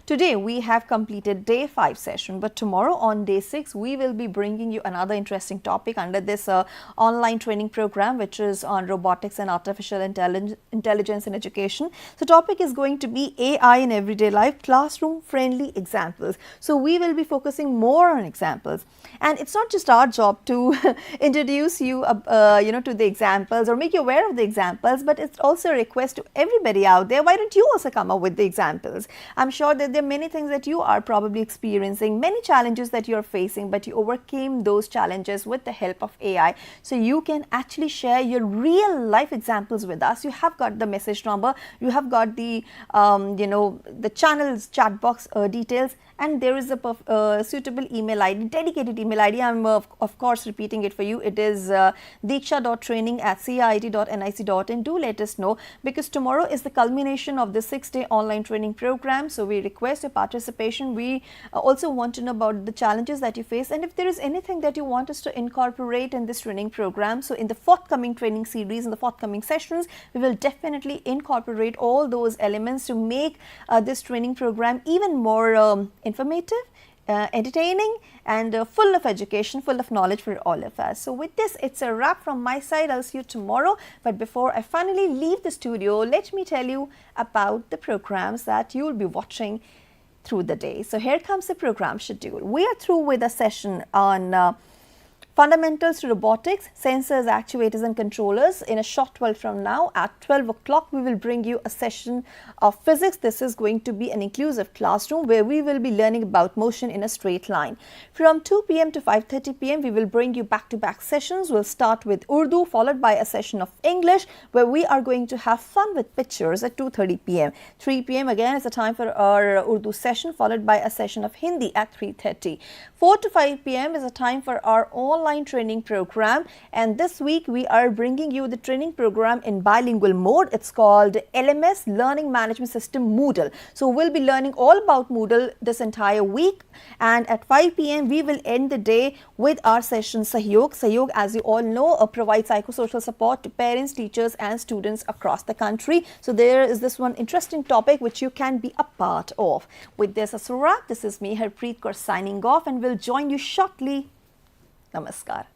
today we have completed day 5 session, but tomorrow on day 6 we will be bringing you another interesting topic under this online training program, which is on robotics and artificial intelligence in education. So topic is going to be AI in everyday life, classroom friendly examples. So we will be focusing more on examples, and it's not just our job to introduce you to the examples or make you aware of the examples, but it's also a request to everybody out there: why don't you also come up with the examples? I'm sure that there are many things that you are probably experiencing, many challenges that you're facing, but you overcame those challenges with the help of AI. So you can actually share your real life examples with us. You have got the message number, you have got the the channel's chat box details, and there is a suitable email ID, dedicated email ID. I'm of course repeating it for you. It is deeksha.training@cit.nic.in. Do let us know, because tomorrow is the culmination of the 6-day online training program. So we request your participation. We also want to know about the challenges that you face, and if there is anything that you want us to incorporate in this training program. So in the forthcoming training series, in the forthcoming sessions, we will definitely incorporate all those elements to make this training program even more informative, entertaining, and full of education, full of knowledge for all of us. So with this, it's a wrap from my side. I'll see you tomorrow. But before I finally leave the studio, let me tell you about the programs that you'll be watching through the day. So here comes the program schedule. We are through with a session on Fundamentals to Robotics, Sensors, Actuators and Controllers. In a short while from now at 12 o'clock, we will bring you a session of Physics. This is going to be an inclusive classroom where we will be learning about motion in a straight line. From 2 p.m. to 5:30 p.m, we will bring you back-to-back sessions. We'll start with Urdu, followed by a session of English, where we are going to have fun with pictures at 2:30 p.m. 3 p.m. again is the time for our Urdu session, followed by a session of Hindi at 3:30. 4 to 5 p.m. is a time for our online training program, and this week we are bringing you the training program in bilingual mode. It's called LMS, Learning Management System, Moodle. So we'll be learning all about Moodle this entire week, and at 5 p.m. we will end the day with our session Sahyog. Sahyog, as you all know, provides psychosocial support to parents, teachers and students across the country. So there is this one interesting topic which you can be a part of. With this, as a wrap, this is me, Harpreet Kaur, signing off, and we'll join you shortly. Namaskar.